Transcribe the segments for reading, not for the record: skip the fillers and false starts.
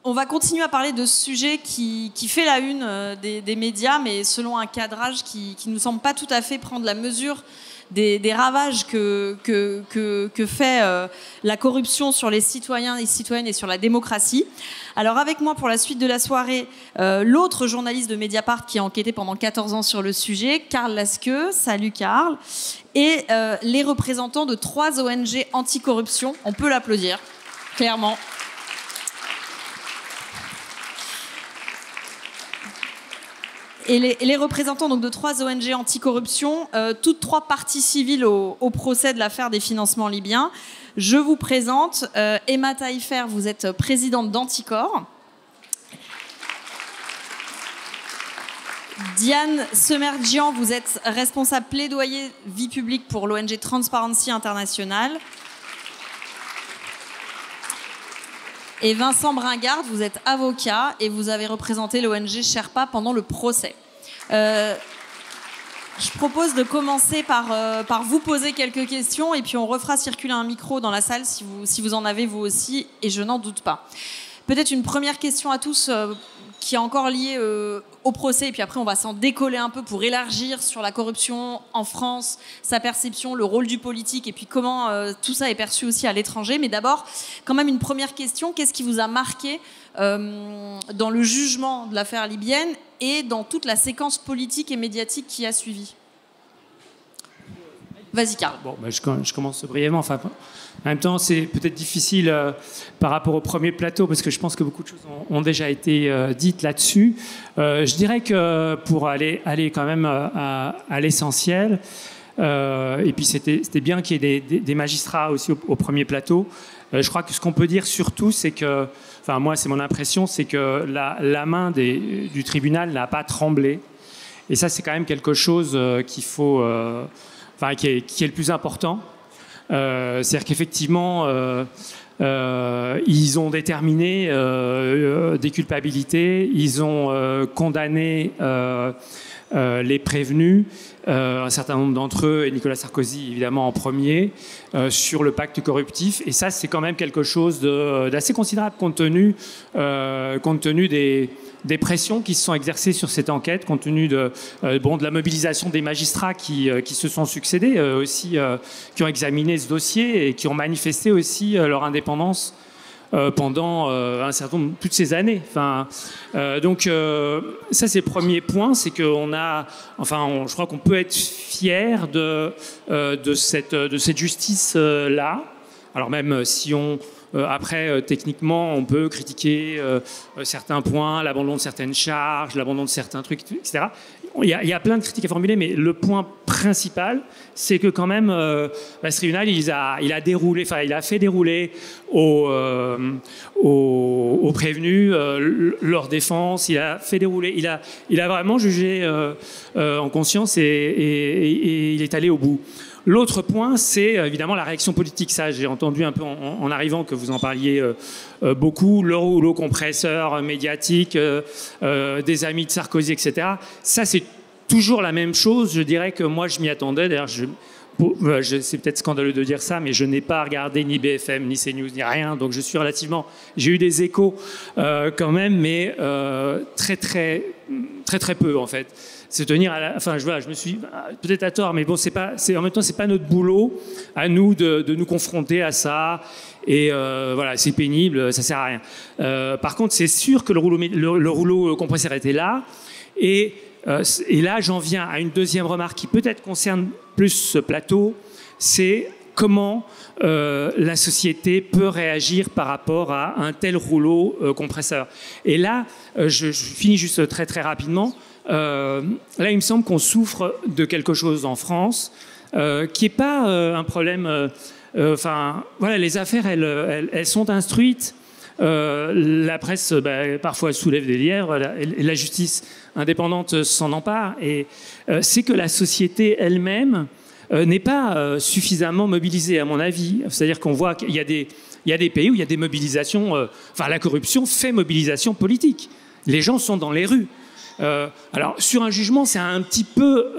On va continuer à parler de ce sujet qui fait la une des médias, mais selon un cadrage qui ne nous semble pas tout à fait prendre la mesure des ravages que fait la corruption sur les citoyens et citoyennes et sur la démocratie. Alors avec moi pour la suite de la soirée, l'autre journaliste de Mediapart qui a enquêté pendant 14 ans sur le sujet, Karl Lasque. Salut Karl. Et les représentants de 3 ONG anticorruption. On peut l'applaudir, clairement. Et les représentants donc, de 3 ONG anticorruption, toutes 3 parties civiles au procès de l'affaire des financements libyens. Je vous présente Emma Taillefer, vous êtes présidente d'Anticor. Diane Semerjian, vous êtes responsable plaidoyer vie publique pour l'ONG Transparency International. Et Vincent Bringard, vous êtes avocat et vous avez représenté l'ONG Sherpa pendant le procès. Je propose de commencer par vous poser quelques questions et puis on refera circuler un micro dans la salle si vous en avez vous aussi, et je n'en doute pas. Peut-être une première question à tous qui est encore liée au procès, et puis après on va s'en décoller un peu pour élargir sur la corruption en France, sa perception, le rôle du politique, et puis comment tout ça est perçu aussi à l'étranger. Mais d'abord, quand même une première question, qu'est-ce qui vous a marqué dans le jugement de l'affaire libyenne et dans toute la séquence politique et médiatique qui a suivi? Vas-y, Karl. Bon, je commence brièvement. Enfin, en même temps, c'est peut-être difficile par rapport au premier plateau, parce que je pense que beaucoup de choses ont déjà été dites là-dessus. Je dirais que pour aller quand même à l'essentiel, et puis c'était bien qu'il y ait des magistrats aussi au premier plateau. Je crois que ce qu'on peut dire surtout, c'est que, enfin moi c'est mon impression, c'est que la main du tribunal n'a pas tremblé. Et ça, c'est quand même quelque chose qu'il faut... qui est le plus important. C'est-à-dire qu'effectivement, ils ont déterminé des culpabilités, ils ont condamné les prévenus, un certain nombre d'entre eux, et Nicolas Sarkozy évidemment en premier, sur le pacte corruptif. Et ça, c'est quand même quelque chose d'assez considérable compte tenu des pressions qui se sont exercées sur cette enquête, compte tenu de la mobilisation des magistrats qui se sont succédés, aussi, qui ont examiné ce dossier et qui ont manifesté aussi leur indépendance pendant un certain nombre, toutes ces années. Enfin, donc ça, c'est le premier point, c'est qu'on a, je crois qu'on peut être fier de cette justice-là. Alors même si après, techniquement, on peut critiquer certains points, l'abandon de certaines charges, l'abandon de certains trucs, etc. Il y a plein de critiques à formuler, mais le point principal, c'est que quand même, ce tribunal, il a fait dérouler aux prévenus leur défense. Il a fait dérouler, il a vraiment jugé en conscience et il est allé au bout. L'autre point, c'est évidemment la réaction politique. Ça, j'ai entendu un peu en arrivant que vous en parliez beaucoup. Le rouleau compresseur médiatique, des amis de Sarkozy, etc. Ça, c'est toujours la même chose. Je dirais que moi, je m'y attendais. D'ailleurs, c'est peut-être scandaleux de dire ça, mais je n'ai pas regardé ni BFM, ni CNews, ni rien. Donc, j'ai eu des échos quand même, mais très peu, en fait. Se tenir à je me suis peut-être à tort, mais bon, en même temps, c'est pas notre boulot à nous de nous confronter à ça. Et c'est pénible, ça sert à rien. Par contre, c'est sûr que le rouleau compresseur était là. Et là, j'en viens à une deuxième remarque qui peut-être concerne plus ce plateau. C'est comment la société peut réagir par rapport à un tel rouleau compresseur. Et là, je finis juste très très rapidement. Là, il me semble qu'on souffre de quelque chose en France qui n'est pas un problème... les affaires, elles sont instruites. La presse, parfois, soulève des lièvres. La justice indépendante s'en empare. Et c'est que la société elle-même n'est pas suffisamment mobilisée, à mon avis. C'est-à-dire qu'on voit qu'il y a des pays où il y a des mobilisations... la corruption fait mobilisation politique. Les gens sont dans les rues. Alors, sur un jugement, c'est un petit peu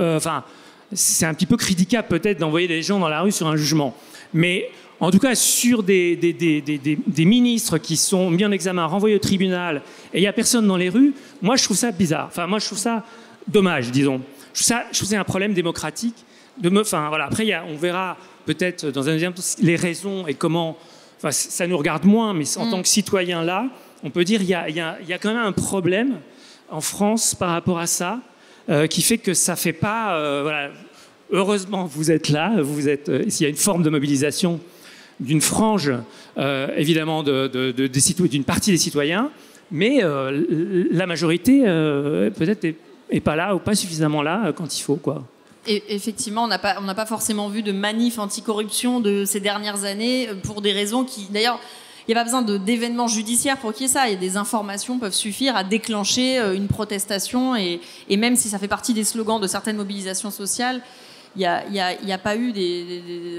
critiquable peut-être d'envoyer des gens dans la rue sur un jugement. Mais en tout cas sur des ministres qui sont mis en examen, renvoyés au tribunal, et il n'y a personne dans les rues, moi je trouve ça bizarre. Enfin, moi je trouve ça dommage, disons. Je trouve que c'est un problème démocratique. Voilà. Après, on verra peut-être dans un deuxième temps les raisons et comment... Enfin, ça nous regarde moins, mais en tant que citoyen là, on peut dire qu'il y a quand même un problème en France par rapport à ça, qui fait que ça ne fait pas... voilà. Heureusement, vous êtes là. S'il y a une forme de mobilisation d'une frange, évidemment, d'une partie des citoyens, mais la majorité, peut-être, n'est pas là ou pas suffisamment là quand il faut, quoi. Et effectivement, on n'a pas forcément vu de manif anticorruption de ces dernières années pour des raisons qui, d'ailleurs, il n'y a pas besoin d'événements judiciaires pour qu'il y ait ça. Il y a des informations peuvent suffire à déclencher une protestation et même si ça fait partie des slogans de certaines mobilisations sociales, il n'y a pas eu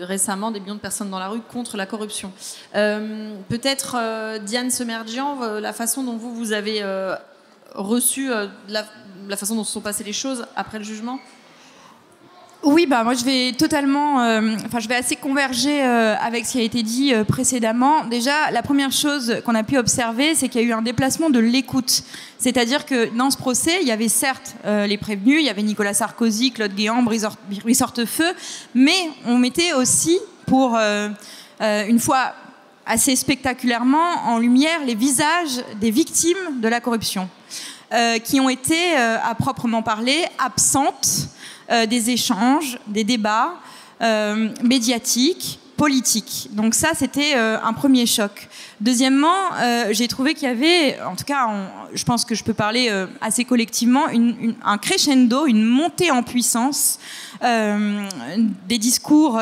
récemment des millions de personnes dans la rue contre la corruption. Peut-être, Diane Semerjian, la façon dont vous avez reçu la façon dont se sont passées les choses après le jugement. Oui, moi je vais totalement, je vais assez converger avec ce qui a été dit précédemment. Déjà, la première chose qu'on a pu observer, c'est qu'il y a eu un déplacement de l'écoute. C'est-à-dire que dans ce procès, il y avait certes les prévenus, il y avait Nicolas Sarkozy, Claude Guéant, Brice Hortefeux, mais on mettait aussi, pour une fois assez spectaculairement, en lumière les visages des victimes de la corruption, qui ont été, à proprement parler, absentes des échanges, des débats médiatiques, politiques. Donc ça, c'était un premier choc. Deuxièmement, j'ai trouvé qu'il y avait, en tout cas, je pense que je peux parler assez collectivement, un crescendo, une montée en puissance des discours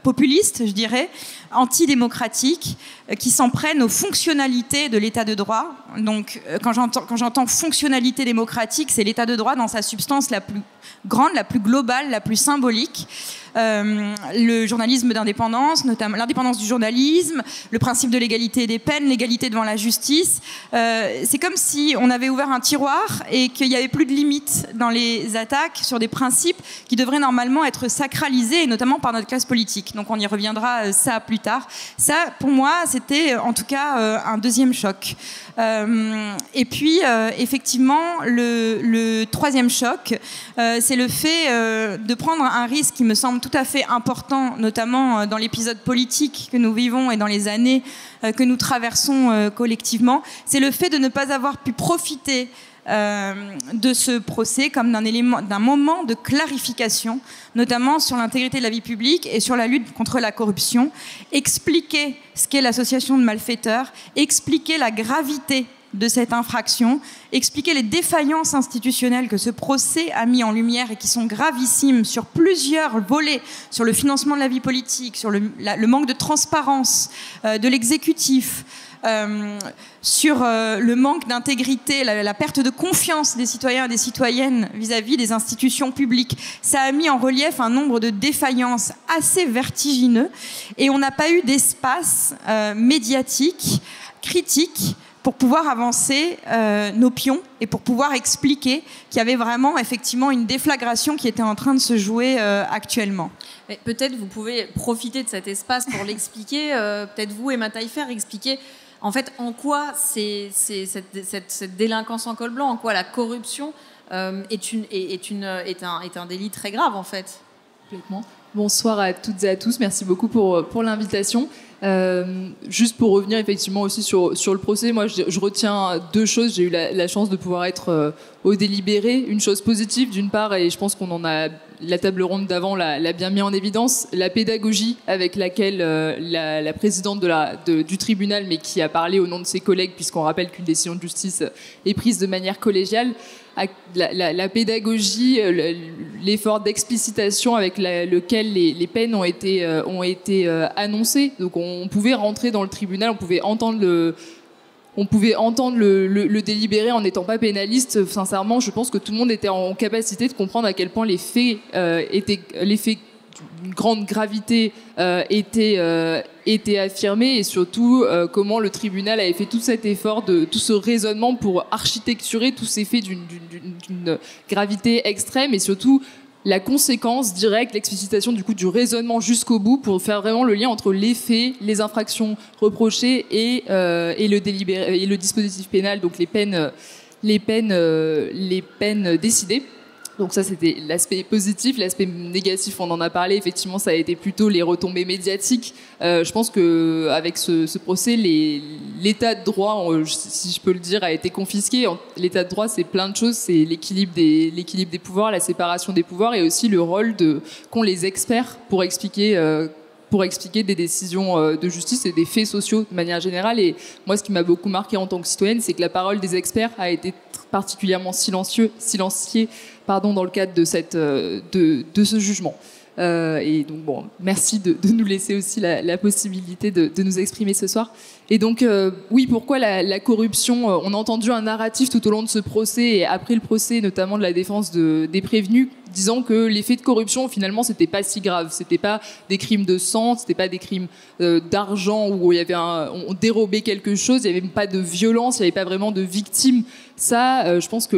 populistes, je dirais, antidémocratiques, qui s'en prennent aux fonctionnalités de l'état de droit. Donc, quand j'entends fonctionnalité démocratique, c'est l'état de droit dans sa substance la plus grande, la plus globale, la plus symbolique. Le journalisme d'indépendance, notamment l'indépendance du journalisme, le principe de l'égalité des peines, l'égalité devant la justice. C'est comme si on avait ouvert un tiroir et qu'il n'y avait plus de limites dans les attaques sur des principes qui devraient normalement être sacralisés, et notamment par notre classe politique. Donc on y reviendra ça plus tard. Ça, pour moi, c'était en tout cas un deuxième choc. Et puis, effectivement, le troisième choc, c'est le fait de prendre un risque qui me semble tout à fait important, notamment dans l'épisode politique que nous vivons et dans les années que nous traversons collectivement. C'est le fait de ne pas avoir pu profiter de ce procès comme d'un moment de clarification, notamment sur l'intégrité de la vie publique et sur la lutte contre la corruption, expliquer ce qu'est l'association de malfaiteurs, expliquer la gravité de cette infraction, expliquer les défaillances institutionnelles que ce procès a mis en lumière et qui sont gravissimes sur plusieurs volets, sur le financement de la vie politique, sur le manque de transparence de l'exécutif, sur le manque d'intégrité, la perte de confiance des citoyens et des citoyennes vis-à-vis des institutions publiques. Ça a mis en relief un nombre de défaillances assez vertigineux et on n'a pas eu d'espace médiatique, critique, pour pouvoir avancer nos pions et pour pouvoir expliquer qu'il y avait vraiment effectivement une déflagration qui était en train de se jouer actuellement. Mais peut-être vous pouvez profiter de cet espace pour l'expliquer, peut-être vous, Emma Taillefer, expliquer en fait en quoi cette délinquance en col blanc, en quoi la corruption est un délit très grave en fait. Complètement. Bonsoir à toutes et à tous, merci beaucoup pour l'invitation. Juste pour revenir effectivement aussi sur le procès, moi je retiens deux choses. J'ai eu la chance de pouvoir être au délibéré. Une chose positive d'une part, et je pense qu'on en a, la table ronde d'avant l'a bien mis en évidence, la pédagogie avec laquelle la présidente du tribunal, mais qui a parlé au nom de ses collègues, puisqu'on rappelle qu'une décision de justice est prise de manière collégiale, la pédagogie, l'effort d'explicitation avec lequel les peines ont été annoncées. Donc on pouvait rentrer dans le tribunal, on pouvait entendre le délibéré en n'étant pas pénaliste. Sincèrement, je pense que tout le monde était en capacité de comprendre à quel point les faits d'une grande gravité étaient affirmés, et surtout comment le tribunal avait fait tout cet effort, tout ce raisonnement pour architecturer tous ces faits d'une gravité extrême, et surtout la conséquence directe, l'explicitation du coup du raisonnement jusqu'au bout pour faire vraiment le lien entre les faits, les infractions reprochées et le dispositif pénal, donc les peines décidées. Donc ça, c'était l'aspect positif. L'aspect négatif, on en a parlé. Effectivement, ça a été plutôt les retombées médiatiques. Je pense qu'avec ce procès, l'état de droit, si je peux le dire, a été confisqué. L'état de droit, c'est plein de choses. C'est l'équilibre des pouvoirs, la séparation des pouvoirs et aussi le rôle qu'ont les experts pour expliquer des décisions de justice et des faits sociaux de manière générale. Et moi, ce qui m'a beaucoup marqué en tant que citoyenne, c'est que la parole des experts a été particulièrement silenciée dans le cadre de ce jugement. Et donc, bon, merci de nous laisser aussi la possibilité de nous exprimer ce soir. Et donc, oui, pourquoi la corruption On a entendu un narratif tout au long de ce procès et après le procès, notamment de la défense des prévenus, disant que les faits de corruption, finalement, c'était pas si grave. C'était pas des crimes de sang, c'était pas des crimes d'argent où il y avait on dérobait quelque chose, il y avait pas de violence, il y avait pas vraiment de victimes. Ça, je pense que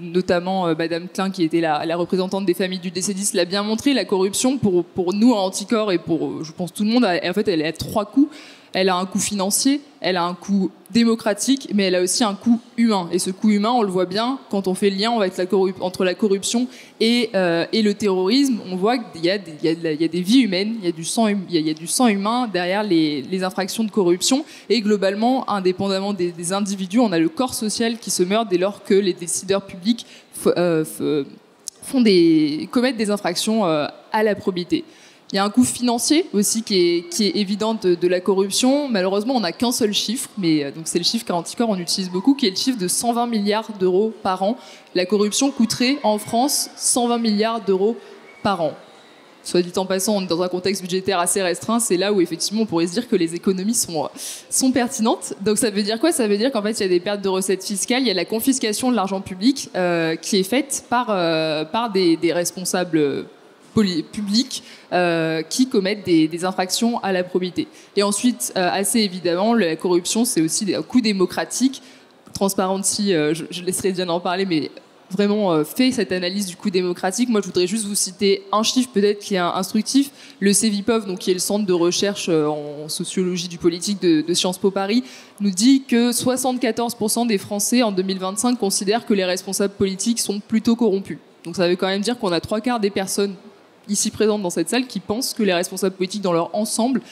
notamment Madame Klein, qui était la représentante des familles du décédiste, l'a bien montré. La corruption, pour nous, à Anticor, et pour, je pense, tout le monde, en fait, elle a 3 coups. Elle a un coût financier, elle a un coût démocratique, mais elle a aussi un coût humain. Et ce coût humain, on le voit bien quand on fait le lien entre la corruption et le terrorisme. On voit qu'il y a des vies humaines, il y a du sang humain derrière les infractions de corruption. Et globalement, indépendamment des individus, on a le corps social qui se meurt dès lors que les décideurs publics commettent des infractions à la probité. Il y a un coût financier aussi qui est évident de la corruption. Malheureusement, on n'a qu'un seul chiffre, mais donc c'est le chiffre qu'à Anticor on utilise beaucoup, qui est le chiffre de 120 milliards d'euros par an. La corruption coûterait en France 120 milliards d'euros par an. Soit dit en passant, on est dans un contexte budgétaire assez restreint, c'est là où effectivement on pourrait se dire que les économies sont pertinentes. Donc ça veut dire quoi ? Ça veut dire qu'en fait il y a des pertes de recettes fiscales, il y a la confiscation de l'argent public qui est faite par des responsables publics qui commettent des infractions à la probité. Et ensuite, assez évidemment, la corruption, c'est aussi un coût démocratique. Transparency, je laisserai Diane en parler, mais vraiment fait cette analyse du coût démocratique. Moi, je voudrais juste vous citer un chiffre peut-être qui est instructif. Le CEVIPOF, donc, qui est le centre de recherche en sociologie du politique de Sciences Po Paris, nous dit que 74% des Français en 2025 considèrent que les responsables politiques sont plutôt corrompus. Donc ça veut quand même dire qu'on a 3/4 des personnes ici présentes dans cette salle qui pensent que les responsables politiques dans leur ensemble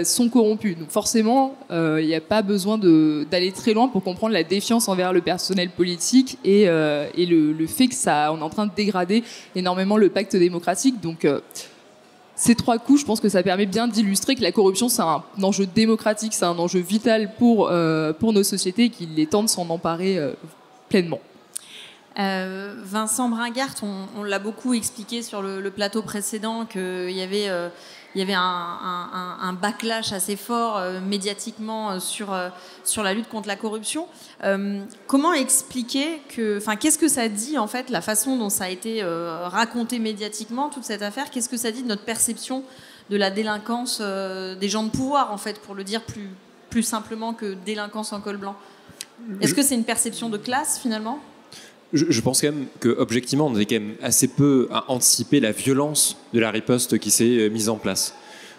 sont corrompus. Donc forcément, il n'y a pas besoin d'aller très loin pour comprendre la défiance envers le personnel politique et le fait que on est en train de dégrader énormément le pacte démocratique. Donc ces 3 coups, je pense que ça permet bien d'illustrer que la corruption, c'est un enjeu démocratique, c'est un enjeu vital pour nos sociétés et qu'il est temps de s'en emparer pleinement. Vincent Bringart, on l'a beaucoup expliqué sur le plateau précédent qu'il y avait un backlash assez fort médiatiquement sur la lutte contre la corruption. Comment expliquer qu'est-ce que ça dit en fait, la façon dont ça a été raconté médiatiquement, toute cette affaire, qu'est-ce que ça dit de notre perception de la délinquance des gens de pouvoir, en fait, pour le dire plus simplement que délinquance en col blanc. Est-ce que c'est une perception de classe finalement ? Je pense quand même qu'objectivement, on avait quand même assez peu à anticiper la violence de la riposte qui s'est mise en place.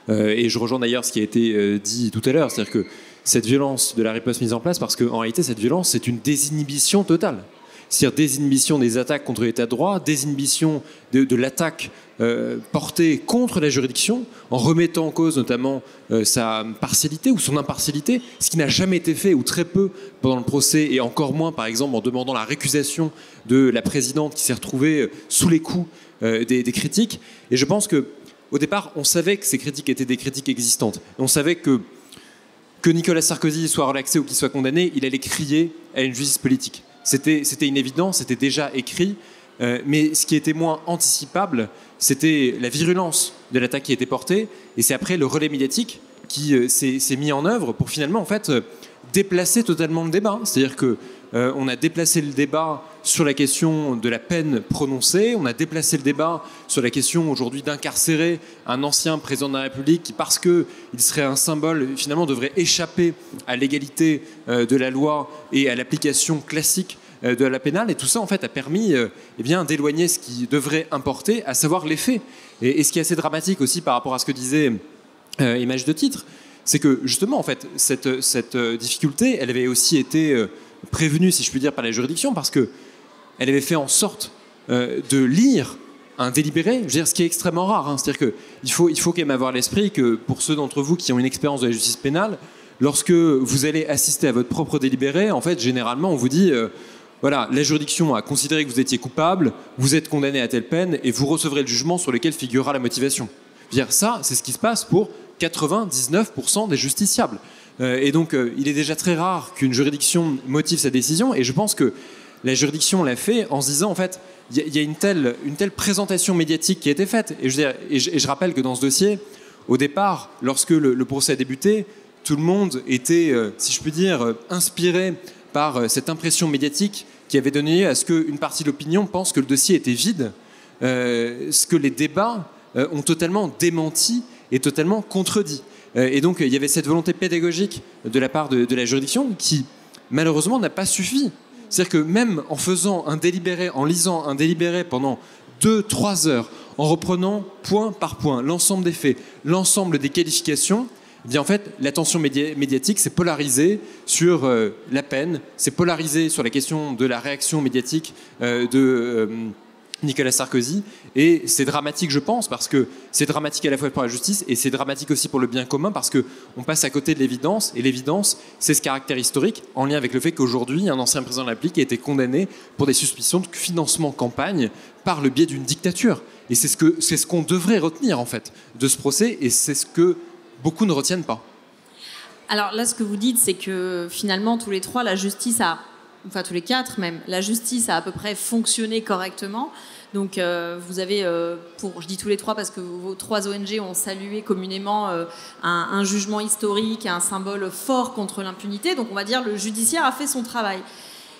Et je rejoins d'ailleurs ce qui a été dit tout à l'heure, c'est-à-dire que cette violence de la riposte mise en place, parce qu'en réalité, cette violence, c'est une désinhibition totale. C'est-à-dire désinhibition des attaques contre l'état de droit, désinhibition de l'attaque portée contre la juridiction, en remettant en cause notamment sa partialité ou son impartialité, ce qui n'a jamais été fait ou très peu pendant le procès, et encore moins par exemple en demandant la récusation de la présidente qui s'est retrouvée sous les coups des critiques. Et je pense qu'au départ, on savait que ces critiques étaient des critiques existantes. Et on savait que Nicolas Sarkozy soit relaxé ou qu'il soit condamné, il allait crier à une justice politique. C'était une évidence, c'était déjà écrit, mais ce qui était moins anticipable, c'était la virulence de l'attaque qui était portée, et c'est après le relais médiatique qui s'est mis en œuvre pour finalement en fait déplacer totalement le débat. C'est-à-dire que on a déplacé le débat sur la question de la peine prononcée, on a déplacé le débat sur la question aujourd'hui d'incarcérer un ancien président de la République qui, parce qu'il serait un symbole, finalement devrait échapper à l'égalité de la loi et à l'application classique de la pénale, et tout ça en fait a permis d'éloigner ce qui devrait importer, à savoir les faits. Et ce qui est assez dramatique aussi par rapport à ce que disait Image de titre, c'est que justement en fait cette difficulté, elle avait aussi été prévenue, si je puis dire, par les juridictions, parce que elle avait fait en sorte de lire un délibéré, je veux dire, ce qui est extrêmement rare. Hein. C'est-à-dire qu'il faut quand même avoir à l'esprit que pour ceux d'entre vous qui ont une expérience de la justice pénale, lorsque vous allez assister à votre propre délibéré, en fait, généralement, on vous dit voilà, la juridiction a considéré que vous étiez coupable, vous êtes condamné à telle peine et vous recevrez le jugement sur lequel figurera la motivation. Je veux dire, ça, c'est ce qui se passe pour 99% des justiciables. Et donc, il est déjà très rare qu'une juridiction motive sa décision, et je pense que la juridiction l'a fait en se disant, en fait, il y a une telle présentation médiatique qui a été faite. Et je rappelle que dans ce dossier, au départ, lorsque le procès a débuté, tout le monde était, si je puis dire, inspiré par cette impression médiatique qui avait donné à ce qu'une partie de l'opinion pense que le dossier était vide, ce que les débats ont totalement démenti et totalement contredit. Et donc, il y avait cette volonté pédagogique de la part de la juridiction qui, malheureusement, n'a pas suffi. C'est-à-dire que même en faisant un délibéré, en lisant un délibéré pendant 2-3 heures, en reprenant point par point l'ensemble des faits, l'ensemble des qualifications, eh bien en fait, l'attention médiatique s'est polarisée sur la peine, s'est polarisée sur la question de la réaction médiatique de Nicolas Sarkozy. Et c'est dramatique, je pense, parce que c'est dramatique à la fois pour la justice et c'est dramatique aussi pour le bien commun, parce qu'on passe à côté de l'évidence. Et l'évidence, c'est ce caractère historique, en lien avec le fait qu'aujourd'hui, un ancien président de la République a été condamné pour des suspicions de financement campagne par le biais d'une dictature. Et c'est ce qu'on devrait retenir, en fait, de ce procès, et c'est ce que beaucoup ne retiennent pas. Alors là, ce que vous dites, c'est que finalement, tous les trois, la justice a, enfin tous les quatre même, la justice a à peu près fonctionné correctement. Donc vous avez, je dis tous les trois parce que vos trois ONG ont salué communément un jugement historique, un symbole fort contre l'impunité. Donc on va dire le judiciaire a fait son travail.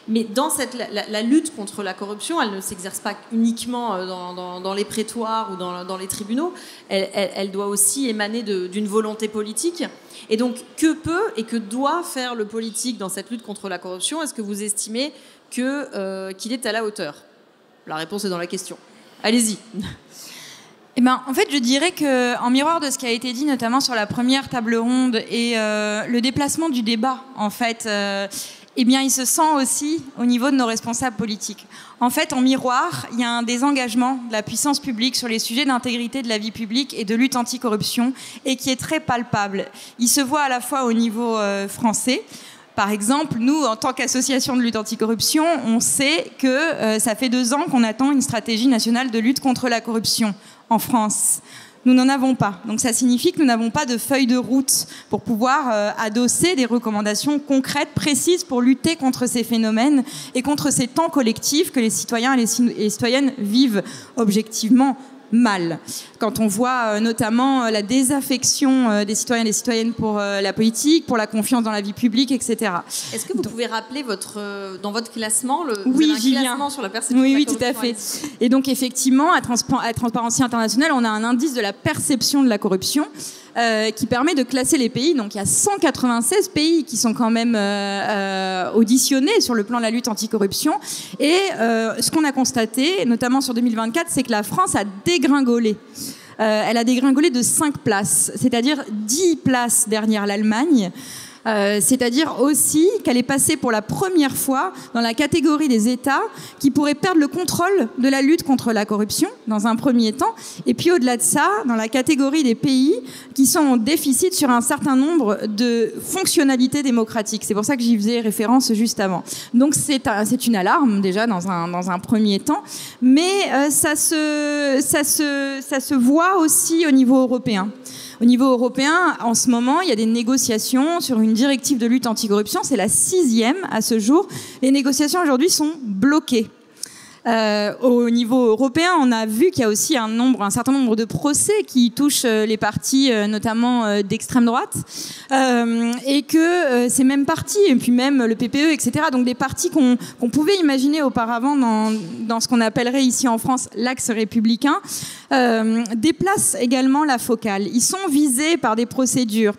Mais dans la lutte contre la corruption, elle ne s'exerce pas uniquement dans les prétoires ou dans les tribunaux. Elle doit aussi émaner d'une volonté politique. Et donc, que peut et que doit faire le politique dans cette lutte contre la corruption? Est-ce que vous estimez qu'il est à la hauteur? La réponse est dans la question. Allez-y. Eh ben, en fait, je dirais qu'en miroir de ce qui a été dit, notamment sur la première table ronde et le déplacement du débat, en fait, eh bien, il se sent aussi au niveau de nos responsables politiques. En fait, en miroir, il y a un désengagement de la puissance publique sur les sujets d'intégrité de la vie publique et de lutte anticorruption, et qui est très palpable. Il se voit à la fois au niveau français. Par exemple, nous, en tant qu'association de lutte anticorruption, on sait que ça fait 2 ans qu'on attend une stratégie nationale de lutte contre la corruption en France. Nous n'en avons pas. Donc ça signifie que nous n'avons pas de feuille de route pour pouvoir adosser des recommandations concrètes, précises, pour lutter contre ces phénomènes et contre ces temps collectifs que les citoyens et les citoyennes vivent objectivement mal. Quand on voit notamment la désaffection des citoyens et des citoyennes pour la politique, pour la confiance dans la vie publique, etc. Est-ce que vous pouvez rappeler dans votre classement, oui, un classement sur la perception oui, de la oui, corruption? tout à fait. Et donc effectivement, à Transparency International, on a un indice de la perception de la corruption qui permet de classer les pays. Donc il y a 196 pays qui sont quand même auditionnés sur le plan de la lutte anticorruption. Et ce qu'on a constaté, notamment sur 2024, c'est que la France a dégringolé. Elle a dégringolé de 5 places, c'est-à-dire 10 places derrière l'Allemagne. C'est-à-dire aussi qu'elle est passée pour la première fois dans la catégorie des États qui pourraient perdre le contrôle de la lutte contre la corruption, dans un premier temps, et puis au-delà de ça, dans la catégorie des pays qui sont en déficit sur un certain nombre de fonctionnalités démocratiques. C'est pour ça que j'y faisais référence juste avant. Donc c'est une alarme, déjà, dans un premier temps, mais ça se voit aussi au niveau européen. Au niveau européen, en ce moment, il y a des négociations sur une directive de lutte anticorruption. C'est la 6e à ce jour. Les négociations aujourd'hui sont bloquées. Au niveau européen, on a vu qu'il y a aussi un certain nombre de procès qui touchent les partis, notamment d'extrême droite, et que ces mêmes partis, et puis même le PPE, etc., donc des partis qu'on pouvait imaginer auparavant dans ce qu'on appellerait ici en France l'axe républicain, déplacent également la focale. Ils sont visés par des procédures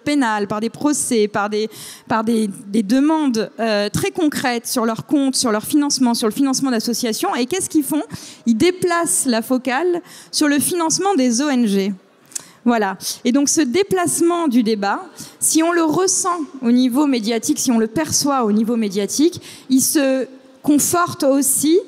pénales, par des procès, par des demandes très concrètes sur leur compte, sur leur financement, sur le financement d'associations. Et qu'est-ce qu'ils font? Ils déplacent la focale sur le financement des ONG. Voilà. Et donc ce déplacement du débat, si on le ressent au niveau médiatique, si on le perçoit au niveau médiatique, il se conforte aussi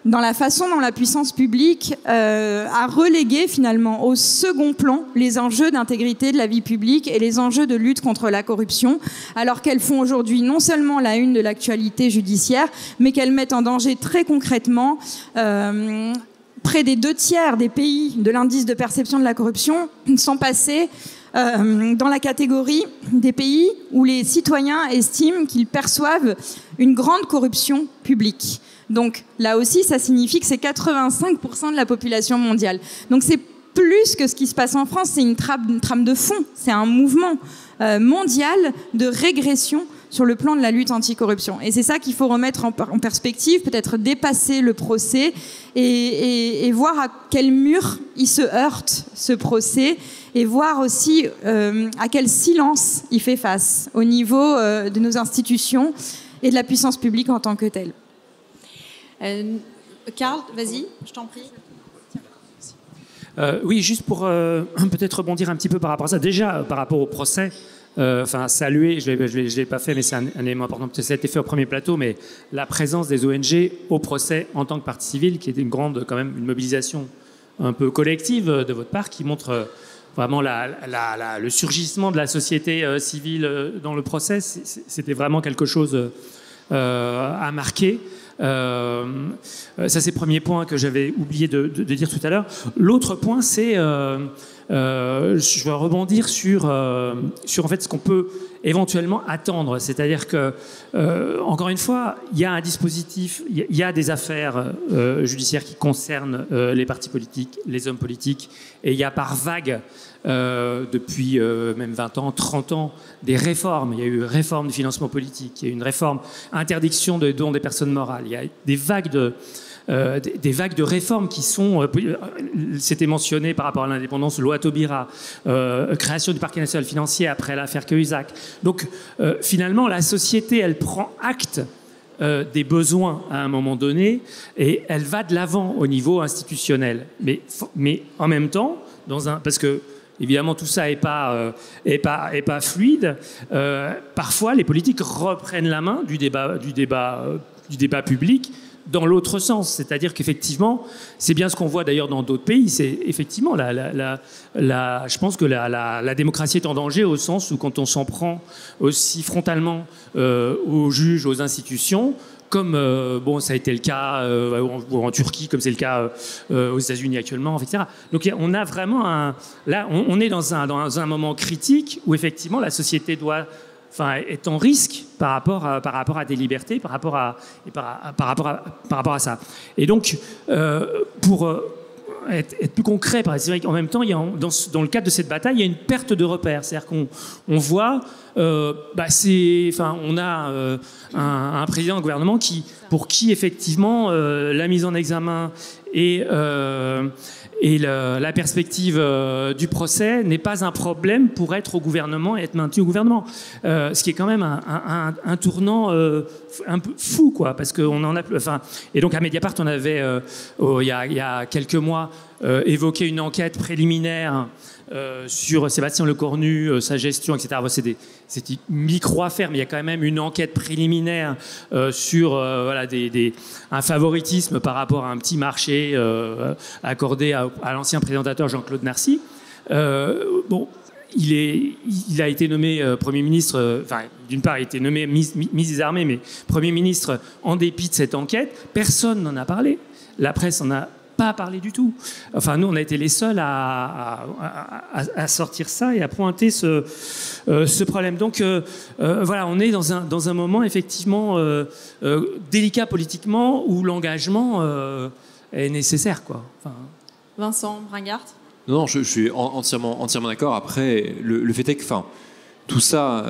dans la façon dont la puissance publique a relégué finalement au second plan les enjeux d'intégrité de la vie publique et les enjeux de lutte contre la corruption, alors qu'elles font aujourd'hui non seulement la une de l'actualité judiciaire, mais qu'elles mettent en danger très concrètement près des 2/3 des pays de l'indice de perception de la corruption sont passés dans la catégorie des pays où les citoyens estiment qu'ils perçoivent une grande corruption publique. Donc là aussi, ça signifie que c'est 85% de la population mondiale. Donc c'est plus que ce qui se passe en France, c'est une trame de fond, c'est un mouvement mondial de régression sur le plan de la lutte anticorruption. Et c'est ça qu'il faut remettre en perspective, peut-être dépasser le procès et voir à quel mur il se heurte, ce procès, et voir aussi à quel silence il fait face au niveau de nos institutions et de la puissance publique en tant que telle. Karl, vas-y, je t'en prie. Oui, juste pour peut-être rebondir un petit peu par rapport à ça. Déjà, par rapport au procès, saluer, je ne l'ai pas fait, mais c'est un élément important, parce que ça a été fait au premier plateau, mais la présence des ONG au procès en tant que partie civile, qui est une mobilisation un peu collective de votre part, qui montre vraiment le surgissement de la société civile dans le procès. C'était vraiment quelque chose à marquer. Ça, c'est le premier point que j'avais oublié de dire tout à l'heure. L'autre point, c'est, je vais rebondir sur en fait ce qu'on peut éventuellement attendre. C'est-à-dire que, encore une fois, il y a un dispositif, il y a des affaires judiciaires qui concernent les partis politiques, les hommes politiques, et il y a par vague, depuis même 20 ans, 30 ans, des réformes. Il y a eu réforme du financement politique, il y a eu une réforme interdiction de dons des personnes morales. Il y a des vagues de réformes qui sont, c'était mentionné par rapport à l'indépendance, loi Taubira, création du parquet national financier après l'affaire Cahuzac. Donc finalement, la société, elle prend acte des besoins à un moment donné et elle va de l'avant au niveau institutionnel. Mais en même temps, parce que évidemment, tout ça n'est pas fluide. Parfois, les politiques reprennent la main du débat public dans l'autre sens. C'est-à-dire qu'effectivement, c'est bien ce qu'on voit d'ailleurs dans d'autres pays. C'est effectivement, je pense que la démocratie est en danger au sens où quand on s'en prend aussi frontalement aux juges, aux institutions, comme ça a été le cas en Turquie, comme c'est le cas aux États-Unis actuellement, etc. Donc on a vraiment on est dans un moment critique où effectivement la société est en risque par rapport à des libertés, par rapport à ça. Et donc pour être plus concret, c'est vrai qu'en même temps, dans le cadre de cette bataille, il y a une perte de repères. C'est-à-dire qu'on voit, on a un président, un gouvernement pour qui effectivement la mise en examen et la perspective du procès n'est pas un problème pour être au gouvernement et être maintenu au gouvernement. Ce qui est quand même un tournant un peu fou, quoi, parce qu'on en a... et donc à Mediapart, on avait, il y a quelques mois, évoqué une enquête préliminaire sur Sébastien Lecornu, sa gestion, etc. C'est une micro-affaire, mais il y a quand même une enquête préliminaire sur un favoritisme par rapport à un petit marché accordé à l'ancien présentateur Jean-Claude Narcy. Il a été nommé Premier ministre, d'une part, il a été nommé ministre des Armées, mais Premier ministre en dépit de cette enquête. Personne n'en a parlé. La presse n'en a pas parlé du tout. Enfin, nous, on a été les seuls à sortir ça et à pointer ce problème. Donc, voilà, on est dans un moment effectivement délicat politiquement où l'engagement est nécessaire, quoi. Enfin... Vincent Bringart. Non, je suis entièrement d'accord. Après, le fait est que, tout ça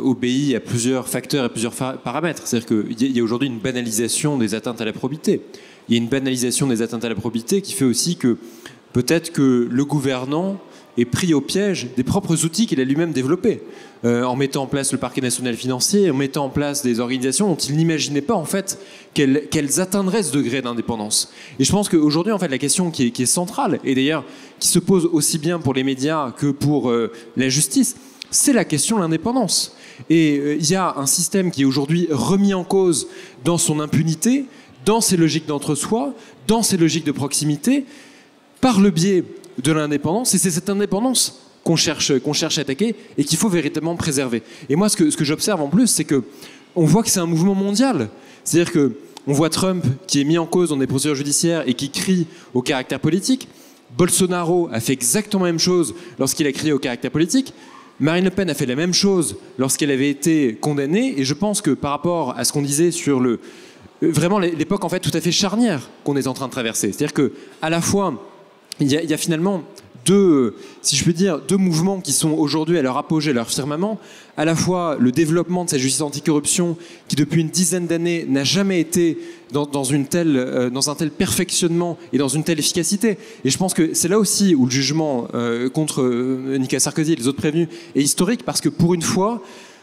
obéit à plusieurs facteurs et plusieurs paramètres. C'est-à-dire qu'il y a aujourd'hui une banalisation des atteintes à la probité. Il y a une banalisation des atteintes à la probité qui fait aussi que peut-être que le gouvernant est pris au piège des propres outils qu'il a lui-même développés, en mettant en place le parquet national financier, en mettant en place des organisations dont il n'imaginait pas en fait qu'elles atteindraient ce degré d'indépendance. Et je pense qu'aujourd'hui, en fait, la question qui est centrale, et d'ailleurs qui se pose aussi bien pour les médias que pour la justice, c'est la question de l'indépendance. Et il y a un système qui est aujourd'hui remis en cause dans son impunité, dans ses logiques d'entre-soi, dans ses logiques de proximité, par le biais de l'indépendance. Et c'est cette indépendance qu'on cherche à attaquer et qu'il faut véritablement préserver. Et moi, ce que j'observe en plus, c'est que on voit que c'est un mouvement mondial. C'est-à-dire que on voit Trump qui est mis en cause dans des procédures judiciaires et qui crie au caractère politique. Bolsonaro a fait exactement la même chose lorsqu'il a crié au caractère politique. Marine Le Pen a fait la même chose lorsqu'elle avait été condamnée. Et je pense que par rapport à ce qu'on disait sur vraiment l'époque en fait tout à fait charnière qu'on est en train de traverser. C'est-à-dire que à la fois il y a finalement deux mouvements qui sont aujourd'hui à leur apogée, à leur firmament. À la fois le développement de cette justice anticorruption qui depuis une dizaine d'années n'a jamais été dans un tel perfectionnement et dans une telle efficacité. Et je pense que c'est là aussi où le jugement contre Nicolas Sarkozy et les autres prévenus est historique, parce que pour une fois,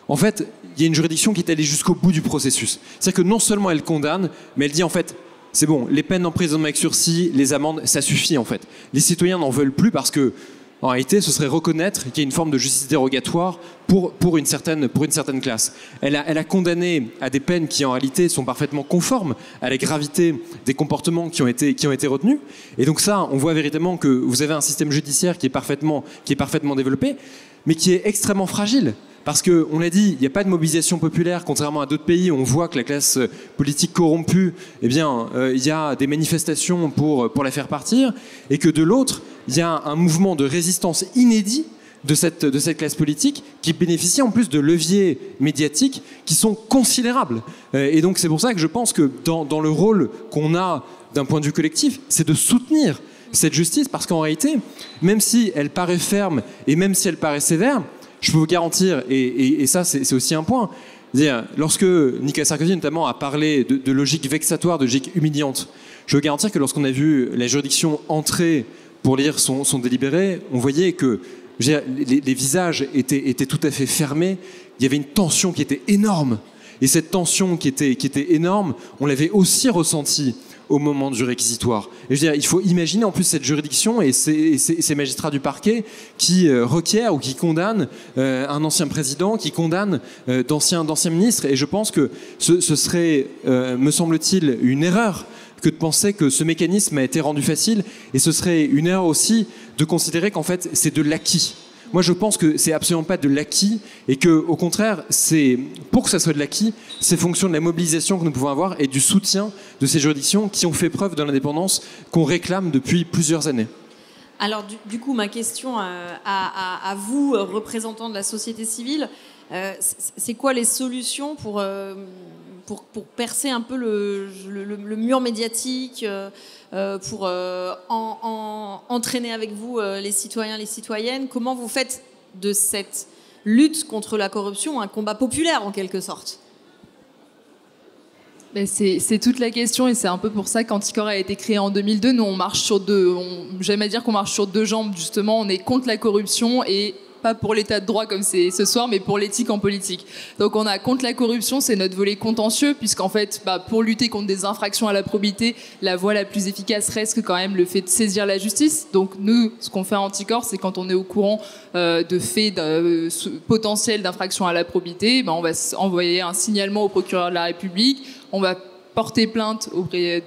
en fait, il y a une juridiction qui est allée jusqu'au bout du processus. C'est-à-dire que non seulement elle condamne, mais elle dit en fait, c'est bon, les peines d'emprisonnement avec sursis, les amendes, ça suffit en fait. Les citoyens n'en veulent plus parce que, en réalité, ce serait reconnaître qu'il y a une forme de justice dérogatoire pour une certaine classe. Elle a condamné à des peines qui, en réalité, sont parfaitement conformes à la gravité des comportements qui ont été retenus. Et donc ça, on voit véritablement que vous avez un système judiciaire qui est parfaitement développé, mais qui est extrêmement fragile. Parce qu'on l'a dit, il n'y a pas de mobilisation populaire, contrairement à d'autres pays où on voit que la classe politique corrompue, il y a des manifestations pour la faire partir, et que de l'autre, il y a un mouvement de résistance inédit de cette classe politique qui bénéficie en plus de leviers médiatiques qui sont considérables. Et donc c'est pour ça que je pense que dans le rôle qu'on a d'un point de vue collectif, c'est de soutenir cette justice, parce qu'en réalité, même si elle paraît ferme et même si elle paraît sévère, je peux vous garantir, et ça c'est aussi un point, lorsque Nicolas Sarkozy notamment a parlé de logique vexatoire, de logique humiliante, je veux garantir que lorsqu'on a vu la juridiction entrer pour lire son délibéré, on voyait que les visages étaient tout à fait fermés, il y avait une tension qui était énorme. Et cette tension qui était énorme, on l'avait aussi ressentie au moment du réquisitoire. Et je veux dire, il faut imaginer en plus cette juridiction et ces magistrats du parquet qui requièrent ou qui condamnent un ancien président, qui condamnent d'anciens ministres. Et je pense que ce serait, me semble-t-il, une erreur que de penser que ce mécanisme a été rendu facile. Et ce serait une erreur aussi de considérer qu'en fait, c'est de l'acquis. Moi, je pense que c'est absolument pas de l'acquis et que, au contraire, pour que ça soit de l'acquis, c'est fonction de la mobilisation que nous pouvons avoir et du soutien de ces juridictions qui ont fait preuve de l'indépendance qu'on réclame depuis plusieurs années. Alors, du coup, ma question à vous, représentants de la société civile, c'est quoi les solutions pour percer un peu le mur médiatique, pour entraîner avec vous les citoyens, les citoyennes? Comment vous faites de cette lutte contre la corruption un combat populaire en quelque sorte? C'est toute la question, et c'est un peu pour ça qu'Anticor a été créé en 2002. Nous, on marche sur j'aime à dire qu'on marche sur deux jambes, justement. On est contre la corruption et pas pour l'état de droit comme c'est ce soir, mais pour l'éthique en politique. Donc on a contre la corruption, c'est notre volet contentieux, puisqu'en fait, pour lutter contre des infractions à la probité, la voie la plus efficace reste quand même le fait de saisir la justice. Donc nous, ce qu'on fait à Anticor, c'est quand on est au courant de faits potentiels d'infractions à la probité, on va envoyer un signalement au procureur de la République, on va porter plainte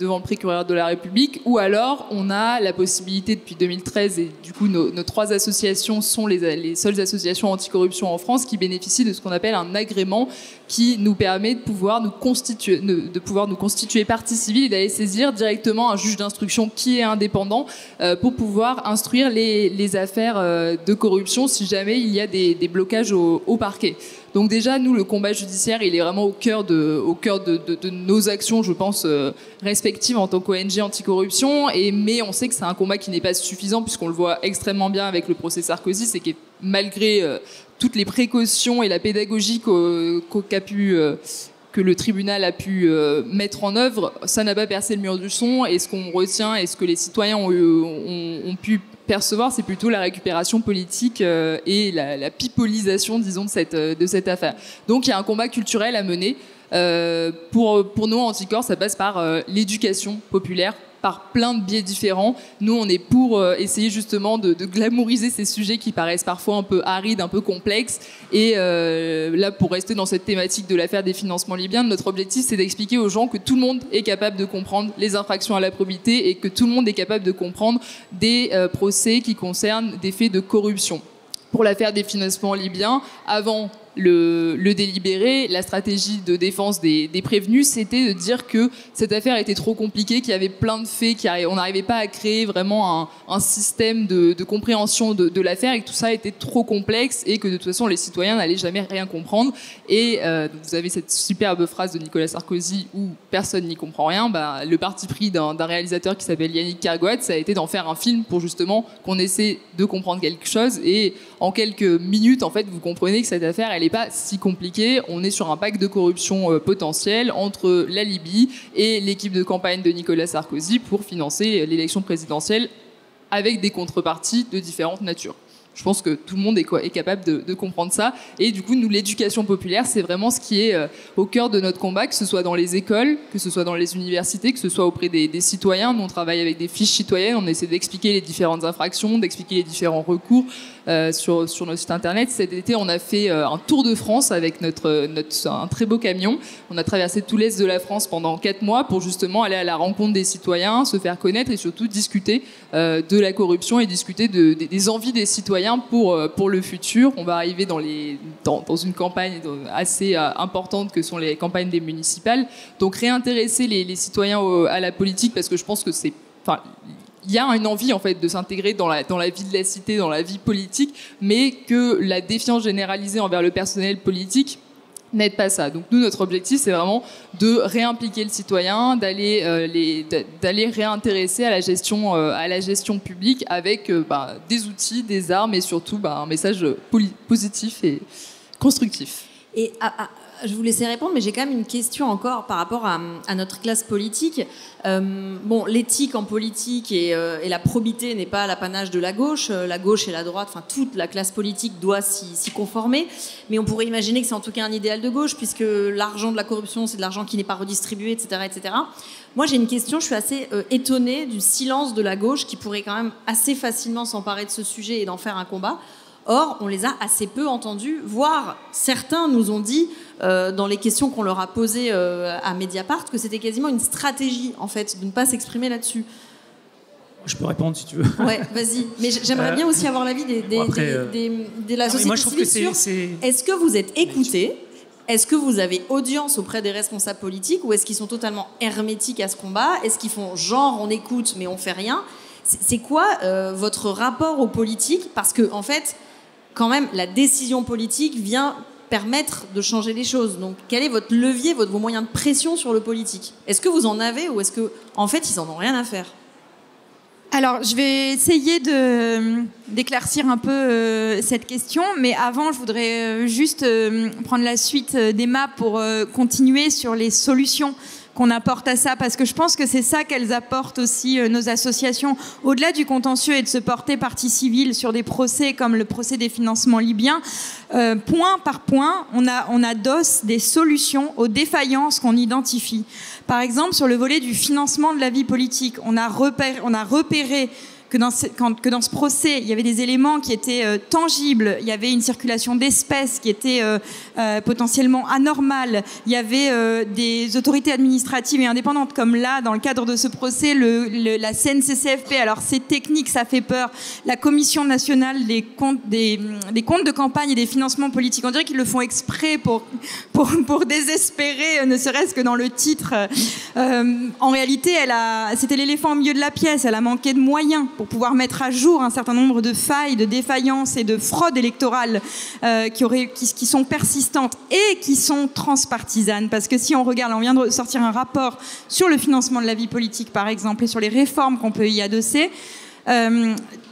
devant le procureur de la République, ou alors on a la possibilité depuis 2013, et du coup nos 3 associations sont les seules associations anticorruption en France qui bénéficient de ce qu'on appelle un agrément qui nous permet de pouvoir nous constituer partie civile et d'aller saisir directement un juge d'instruction qui est indépendant pour pouvoir instruire les affaires de corruption si jamais il y a des blocages au parquet. Donc déjà, nous, le combat judiciaire, il est vraiment au cœur de nos actions, je pense, respectives en tant qu'ONG anticorruption. Mais on sait que c'est un combat qui n'est pas suffisant, puisqu'on le voit extrêmement bien avec le procès Sarkozy, c'est que malgré toutes les précautions et la pédagogie que le tribunal a pu mettre en œuvre, ça n'a pas percé le mur du son. Et ce qu'on retient et ce que les citoyens ont pu percevoir, c'est plutôt la récupération politique et la pipolisation, disons, de cette affaire. Donc il y a un combat culturel à mener. Pour nous, Anticorps, ça passe par l'éducation populaire, par plein de biais différents. Nous, on est pour essayer justement de glamouriser ces sujets qui paraissent parfois un peu arides, un peu complexes. Et là, pour rester dans cette thématique de l'affaire des financements libyens, notre objectif, c'est d'expliquer aux gens que tout le monde est capable de comprendre les infractions à la probité et que tout le monde est capable de comprendre des procès qui concernent des faits de corruption. Pour l'affaire des financements libyens, avant le délibéré, la stratégie de défense des prévenus, c'était de dire que cette affaire était trop compliquée, qu'il y avait plein de faits, on n'arrivait pas à créer vraiment un système de compréhension de l'affaire et que tout ça était trop complexe et que de toute façon les citoyens n'allaient jamais rien comprendre. Et vous avez cette superbe phrase de Nicolas Sarkozy où personne n'y comprend rien. Le parti pris d'un réalisateur qui s'appelle Yannick Kergoat, ça a été d'en faire un film pour justement qu'on essaie de comprendre quelque chose. Et en quelques minutes, en fait, vous comprenez que cette affaire, elle n'est pas si compliquée. On est sur un pacte de corruption potentiel entre la Libye et l'équipe de campagne de Nicolas Sarkozy pour financer l'élection présidentielle avec des contreparties de différentes natures. Je pense que tout le monde est capable de comprendre ça. Et du coup, nous, l'éducation populaire, c'est vraiment ce qui est au cœur de notre combat, que ce soit dans les écoles, que ce soit dans les universités, que ce soit auprès des citoyens. Nous, on travaille avec des fiches citoyennes, on essaie d'expliquer les différentes infractions, d'expliquer les différents recours sur notre site internet. Cet été, on a fait un tour de France avec un très beau camion. On a traversé tout l'Est de la France pendant 4 mois pour justement aller à la rencontre des citoyens, se faire connaître et surtout discuter de la corruption et discuter des envies des citoyens pour le futur. On va arriver dans une campagne assez importante que sont les campagnes des municipales. Donc réintéresser les citoyens à la politique, parce que je pense que il y a une envie en fait de s'intégrer dans la vie de la cité, dans la vie politique, mais que la défiance généralisée envers le personnel politique n'aide pas ça. Donc nous, notre objectif, c'est vraiment de réimpliquer le citoyen, d'aller réintéresser à la gestion publique avec des outils, des armes et surtout un message positif et constructif. Et je vous laisserai répondre, mais j'ai quand même une question encore par rapport à notre classe politique. L'éthique en politique et la probité n'est pas l'apanage de la gauche. La gauche et la droite, enfin toute la classe politique doit s'y conformer. Mais on pourrait imaginer que c'est en tout cas un idéal de gauche, puisque l'argent de la corruption, c'est de l'argent qui n'est pas redistribué, etc., etc. Moi, j'ai une question. Je suis assez étonnée du silence de la gauche, qui pourrait quand même assez facilement s'emparer de ce sujet et d'en faire un combat. Or, on les a assez peu entendus, voire certains nous ont dit, dans les questions qu'on leur a posées à Mediapart, que c'était quasiment une stratégie, en fait, de ne pas s'exprimer là-dessus. Je peux répondre si tu veux. Ouais, vas-y. Mais j'aimerais bien aussi avoir l'avis de la société civile sur est-ce que vous êtes écoutés ? Est-ce que vous avez audience auprès des responsables politiques ou est-ce qu'ils sont totalement hermétiques à ce combat ? Est-ce qu'ils font genre on écoute mais on fait rien ? C'est quoi votre rapport aux politiques ? Parce que, en fait, quand même, la décision politique vient permettre de changer les choses. Donc, quel est votre levier, vos moyens de pression sur le politique ? Est-ce que vous en avez ou est-ce que, en fait, ils en ont rien à faire ? Alors, je vais essayer d'éclaircir un peu cette question, mais avant, je voudrais juste prendre la suite d'Emma pour continuer sur les solutions qu'on apporte à ça, parce que je pense que c'est ça qu'elles apportent aussi, nos associations, au-delà du contentieux et de se porter partie civile sur des procès comme le procès des financements libyens. Point par point, on adosse des solutions aux défaillances qu'on identifie. Par exemple, sur le volet du financement de la vie politique, on a repéré que dans ce procès, il y avait des éléments qui étaient tangibles, il y avait une circulation d'espèces qui était potentiellement anormale, il y avait des autorités administratives et indépendantes, comme là, dans le cadre de ce procès, la CNCCFP, alors c'est technique, ça fait peur, la Commission nationale des comptes de campagne et des financements politiques, on dirait qu'ils le font exprès pour désespérer, ne serait-ce que dans le titre. En réalité, c'était l'éléphant au milieu de la pièce, elle a manqué de moyens pour pouvoir mettre à jour un certain nombre de failles, de défaillances et de fraudes électorales qui sont persistantes et qui sont transpartisanes. Parce que si on regarde, on vient de sortir un rapport sur le financement de la vie politique, par exemple, et sur les réformes qu'on peut y adosser,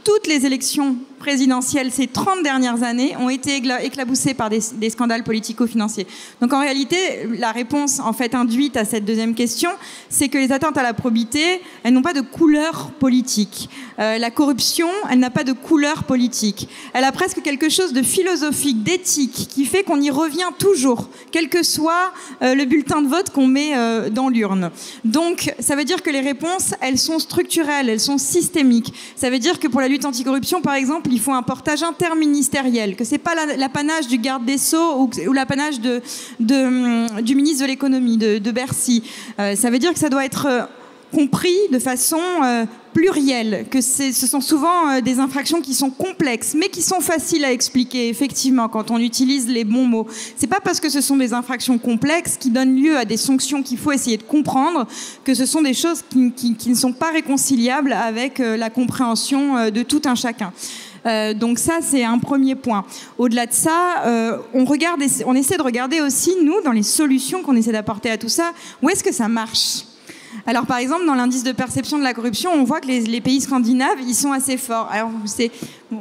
toutes les élections présidentielles ces 30 dernières années ont été éclaboussées par des scandales politico-financiers. Donc en réalité, la réponse en fait induite à cette deuxième question, c'est que les atteintes à la probité, elles n'ont pas de couleur politique. La corruption, elle n'a pas de couleur politique. Elle a presque quelque chose de philosophique, d'éthique, qui fait qu'on y revient toujours, quel que soit le bulletin de vote qu'on met dans l'urne. Donc ça veut dire que les réponses, elles sont structurelles, elles sont systémiques. Ça veut dire que pour la lutte anticorruption, par exemple, il faut un portage interministériel, que c'est pas l'apanage du garde des Sceaux ou l'apanage du ministre de l'économie, de Bercy. Ça veut dire que ça doit être compris de façon plurielle, que ce sont souvent des infractions qui sont complexes, mais qui sont faciles à expliquer, effectivement, quand on utilise les bons mots. C'est pas parce que ce sont des infractions complexes qui donnent lieu à des sanctions qu'il faut essayer de comprendre que ce sont des choses qui ne sont pas réconciliables avec la compréhension de tout un chacun. Donc ça, c'est un premier point. Au-delà de ça, on essaie de regarder aussi, nous, dans les solutions qu'on essaie d'apporter à tout ça, où est-ce que ça marche ? Alors, par exemple, dans l'indice de perception de la corruption, on voit que les pays scandinaves, ils sont assez forts. Alors,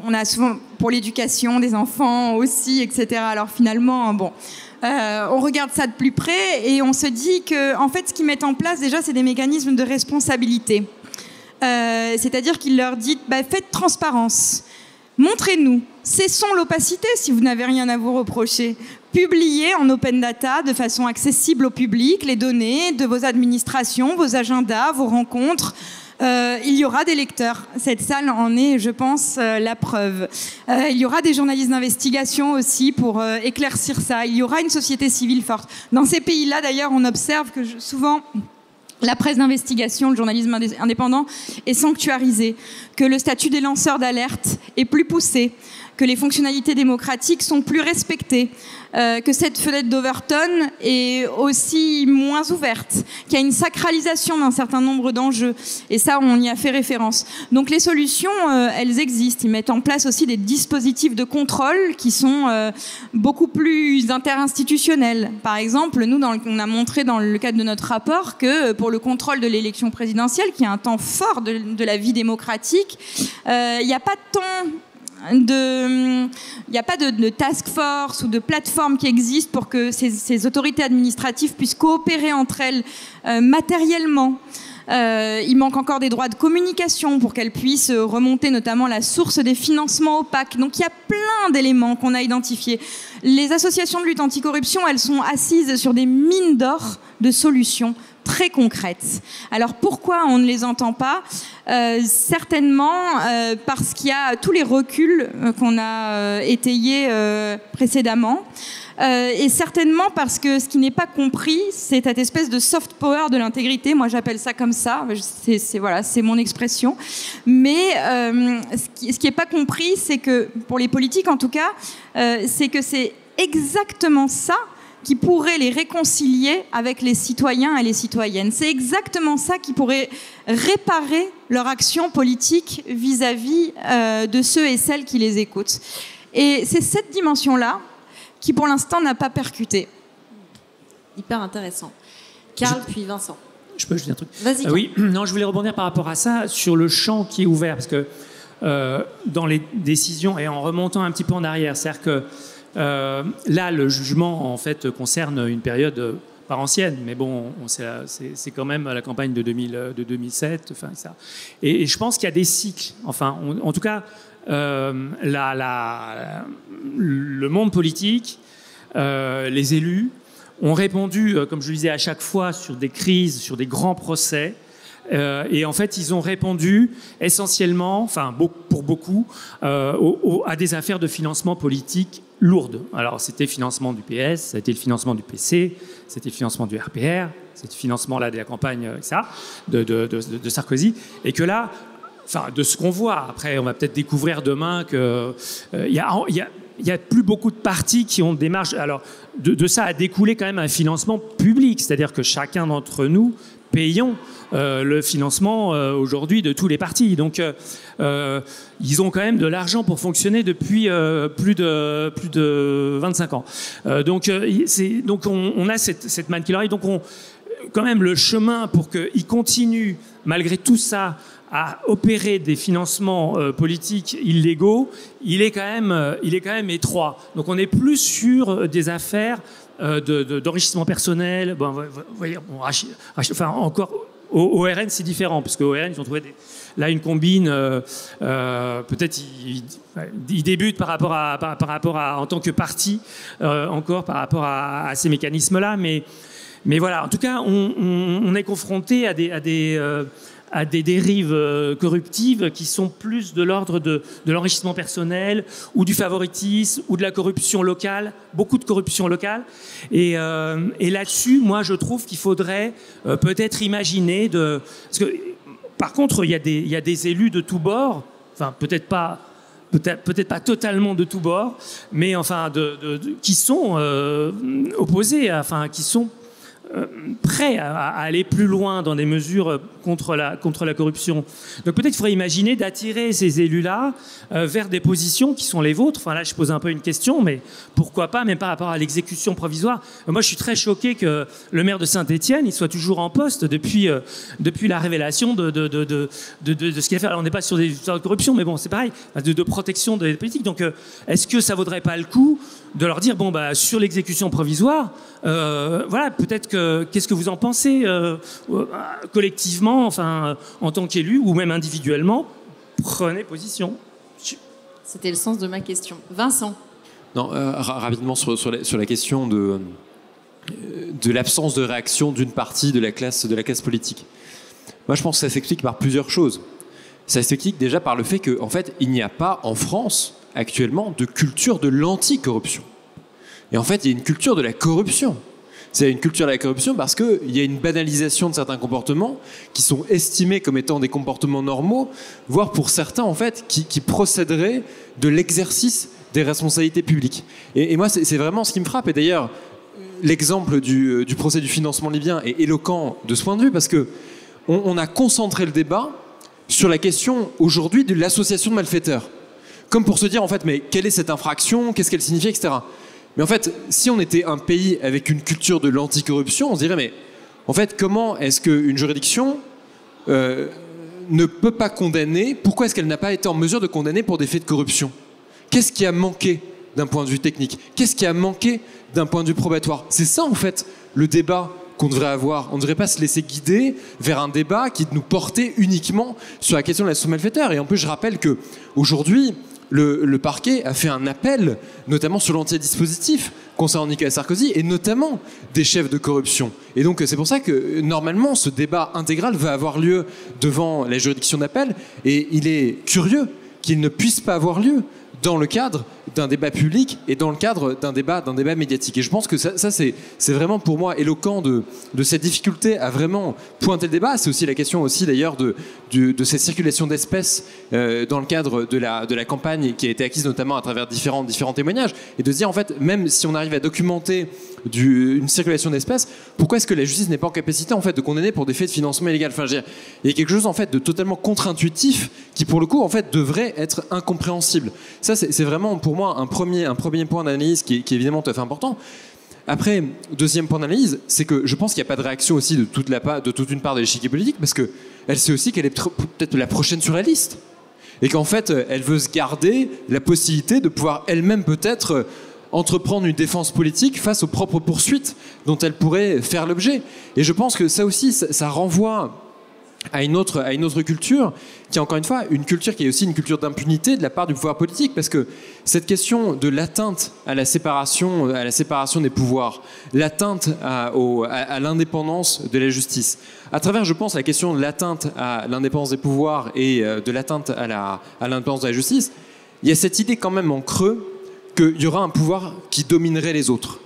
on a souvent, pour l'éducation des enfants aussi, etc. Alors, finalement, bon... on regarde ça de plus près et on se dit que, en fait, ce qu'ils mettent en place, déjà, c'est des mécanismes de responsabilité. C'est-à-dire qu'ils leur disent, faites transparence. Montrez-nous, cessons l'opacité si vous n'avez rien à vous reprocher. Publiez en open data de façon accessible au public les données de vos administrations, vos agendas, vos rencontres. Il y aura des lecteurs. Cette salle en est, je pense, la preuve. Il y aura des journalistes d'investigation aussi pour éclaircir ça. Il y aura une société civile forte. Dans ces pays-là, d'ailleurs, on observe que souvent... la presse d'investigation, le journalisme indépendant est sanctuarisé, que le statut des lanceurs d'alerte est plus poussé, que les fonctionnalités démocratiques sont plus respectées, que cette fenêtre d'Overton est aussi moins ouverte, qu'il y a une sacralisation d'un certain nombre d'enjeux. Et ça, on y a fait référence. Donc les solutions, elles existent. Ils mettent en place aussi des dispositifs de contrôle qui sont beaucoup plus interinstitutionnels. Par exemple, nous, on a montré dans le cadre de notre rapport que pour le contrôle de l'élection présidentielle, qui est un temps fort de la vie démocratique, il n'y a pas de temps... il n'y a pas de task force ou de plateforme qui existe pour que ces autorités administratives puissent coopérer entre elles matériellement. Il manque encore des droits de communication pour qu'elles puissent remonter notamment la source des financements opaques. Donc il y a plein d'éléments qu'on a identifiés. Les associations de lutte anticorruption, elles sont assises sur des mines d'or de solutions très concrètes. Alors pourquoi on ne les entend pas ? Certainement parce qu'il y a tous les reculs qu'on a étayés précédemment. Et certainement parce que ce qui n'est pas compris, c'est cette espèce de soft power de l'intégrité. Moi, j'appelle ça comme ça. C'est mon expression. Mais ce qui n'est pas compris, c'est que, pour les politiques en tout cas, c'est que c'est exactement ça qui pourrait les réconcilier avec les citoyens et les citoyennes. C'est exactement ça qui pourrait réparer leur action politique vis-à-vis de ceux et celles qui les écoutent. Et c'est cette dimension-là qui, pour l'instant, n'a pas percuté. Hyper intéressant. Karl, puis Vincent. Je peux ajouter un truc ? Vas-y. Oui, non, je voulais rebondir par rapport à ça, sur le champ qui est ouvert, parce que dans les décisions, et en remontant un petit peu en arrière, c'est-à-dire que là, le jugement, en fait, concerne une période pas ancienne, mais bon, c'est quand même la campagne de 2007, enfin, ça. Et je pense qu'il y a des cycles, enfin, en tout cas, le monde politique, les élus, ont répondu, comme je le disais, à chaque fois sur des crises, sur des grands procès, Et en fait, ils ont répondu essentiellement, enfin pour beaucoup, à des affaires de financement politique lourdes. Alors, c'était le financement du PS, ça a été le financement du PC, c'était le financement du RPR, c'était le financement là, de la campagne de Sarkozy. Et que là, enfin, de ce qu'on voit, après, on va peut-être découvrir demain qu'il y a plus beaucoup de partis qui ont des marges. Alors, de ça a découlé quand même un financement public, c'est-à-dire que chacun d'entre nous payons le financement aujourd'hui de tous les partis. Donc, ils ont quand même de l'argent pour fonctionner depuis plus de 25 ans. Donc, on a cette manne qui leur arrive. Donc, quand même, le chemin pour qu'ils continuent, malgré tout ça, à opérer des financements politiques illégaux, il est quand même étroit. Donc on est plus sur des affaires d'enrichissement personnel. Bon, voyez, enfin encore au RN c'est différent parce qu'au RN ils ont trouvé là une combine. Peut-être ils débutent par rapport à en tant que parti encore par rapport à ces mécanismes-là, mais voilà. En tout cas, on est confronté à des dérives corruptives qui sont plus de l'ordre de l'enrichissement personnel ou du favoritisme ou de la corruption locale, beaucoup de corruption locale. Et là-dessus, moi, je trouve qu'il faudrait peut-être imaginer parce que, par contre, il y a des élus de tous bords, enfin, peut-être pas totalement de tous bords, mais enfin, qui sont opposés, enfin, qui sont prêts à aller plus loin dans des mesures contre la corruption. Donc peut-être qu'il faudrait imaginer d'attirer ces élus-là vers des positions qui sont les vôtres. Enfin là, je pose un peu une question, mais pourquoi pas, même par rapport à l'exécution provisoire. Moi, je suis très choqué que le maire de Saint-Étienne, il soit toujours en poste depuis la révélation de ce qu'il a fait. Alors on n'est pas sur des histoires de corruption, mais bon, c'est pareil, de protection des politiques. Donc est-ce que ça vaudrait pas le coup de leur dire, bon, bah, sur l'exécution provisoire, voilà, peut-être qu'est-ce que vous en pensez collectivement, enfin, en tant qu'élu ou même individuellement, prenez position. C'était le sens de ma question. Vincent. Non, rapidement sur la question de l'absence de réaction d'une partie de la classe politique. Moi, je pense que ça s'explique par plusieurs choses. Ça s'explique déjà par le fait qu'en fait, il n'y a pas en France actuellement de culture de l'anticorruption. Et en fait, il y a une culture de la corruption. C'est une culture de la corruption parce qu'il y a une banalisation de certains comportements qui sont estimés comme étant des comportements normaux, voire pour certains, en fait, qui procéderaient de l'exercice des responsabilités publiques. Et moi, c'est vraiment ce qui me frappe. Et d'ailleurs, l'exemple du procès du financement libyen est éloquent de ce point de vue parce qu'on a concentré le débat sur la question, aujourd'hui, de l'association de malfaiteurs. Comme pour se dire, en fait, mais quelle est cette infraction, qu'est-ce qu'elle signifie, etc. Mais en fait, si on était un pays avec une culture de l'anticorruption, on se dirait, mais en fait, comment est-ce qu'une juridiction ne peut pas condamner, pourquoi est-ce qu'elle n'a pas été en mesure de condamner pour des faits de corruption? Qu'est-ce qui a manqué d'un point de vue technique? Qu'est-ce qui a manqué d'un point de vue probatoire? C'est ça, en fait, le débat qu'on devrait avoir. On ne devrait pas se laisser guider vers un débat qui nous portait uniquement sur la question de la malfaiteur. Et en plus, je rappelle qu'aujourd'hui, le parquet a fait un appel, notamment sur l'antidispositif concernant Nicolas Sarkozy, et notamment des chefs de corruption. Et donc, c'est pour ça que, normalement, ce débat intégral va avoir lieu devant la juridiction d'appel, et il est curieux qu'il ne puisse pas avoir lieu dans le cadre d'un débat public et dans le cadre d'un débat médiatique. Et je pense que ça c'est vraiment pour moi éloquent de cette difficulté à vraiment pointer le débat. C'est aussi la question aussi d'ailleurs de cette circulation d'espèces dans le cadre de la campagne qui a été acquise notamment à travers différents témoignages, et de se dire en fait, même si on arrive à documenter une circulation d'espèces, pourquoi est-ce que la justice n'est pas en capacité en fait de condamner pour des faits de financement illégal? Enfin, il y a quelque chose en fait de totalement contre-intuitif qui pour le coup en fait devrait être incompréhensible. Ça c'est vraiment pour moi un premier point d'analyse qui est évidemment tout à fait important. Après, deuxième point d'analyse, c'est que je pense qu'il n'y a pas de réaction aussi de toute une part de l'échiquier politique, parce qu'elle sait aussi qu'elle est peut-être la prochaine sur la liste, et qu'en fait elle veut se garder la possibilité de pouvoir elle-même peut-être entreprendre une défense politique face aux propres poursuites dont elle pourrait faire l'objet. Et je pense que ça aussi, ça renvoie à une autre culture, qui est encore une fois une culture qui est aussi une culture d'impunité de la part du pouvoir politique, parce que cette question de l'atteinte à la séparation des pouvoirs, l'atteinte à l'indépendance de la justice, à travers, je pense, la question de l'atteinte à l'indépendance des pouvoirs et de l'atteinte à l'indépendance de la justice, il y a cette idée quand même en creux qu'il y aura un pouvoir qui dominerait les autres.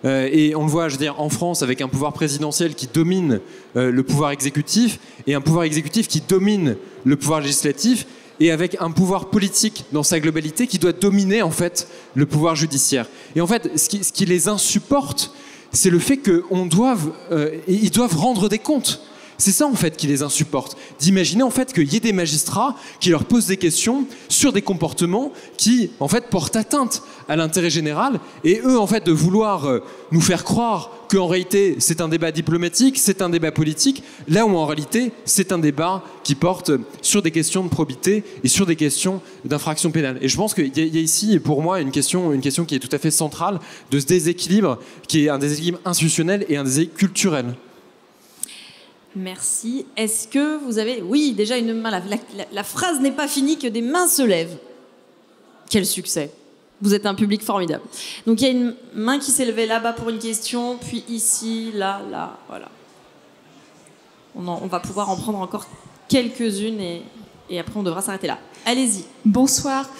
Et on le voit, je veux dire, en France, avec un pouvoir présidentiel qui domine le pouvoir exécutif et un pouvoir exécutif qui domine le pouvoir législatif, et avec un pouvoir politique dans sa globalité qui doit dominer en fait le pouvoir judiciaire. Et en fait, ce qui les insupporte, c'est le fait qu'ils doivent rendre des comptes. C'est ça en fait qui les insupporte, d'imaginer en fait qu'il y ait des magistrats qui leur posent des questions sur des comportements qui en fait portent atteinte à l'intérêt général, et eux en fait de vouloir nous faire croire qu'en réalité c'est un débat diplomatique, c'est un débat politique, là où en réalité c'est un débat qui porte sur des questions de probité et sur des questions d'infraction pénale. Et je pense qu'il y a ici pour moi une question qui est tout à fait centrale de ce déséquilibre, qui est un déséquilibre institutionnel et un déséquilibre culturel. Merci. Est-ce que vous avez... Oui, déjà une main. La phrase n'est pas finie que des mains se lèvent. Quel succès. Vous êtes un public formidable. Donc il y a une main qui s'est levée là-bas pour une question, puis ici, là, voilà. On va pouvoir en prendre encore quelques-unes et après on devra s'arrêter là. Allez-y. Bonsoir.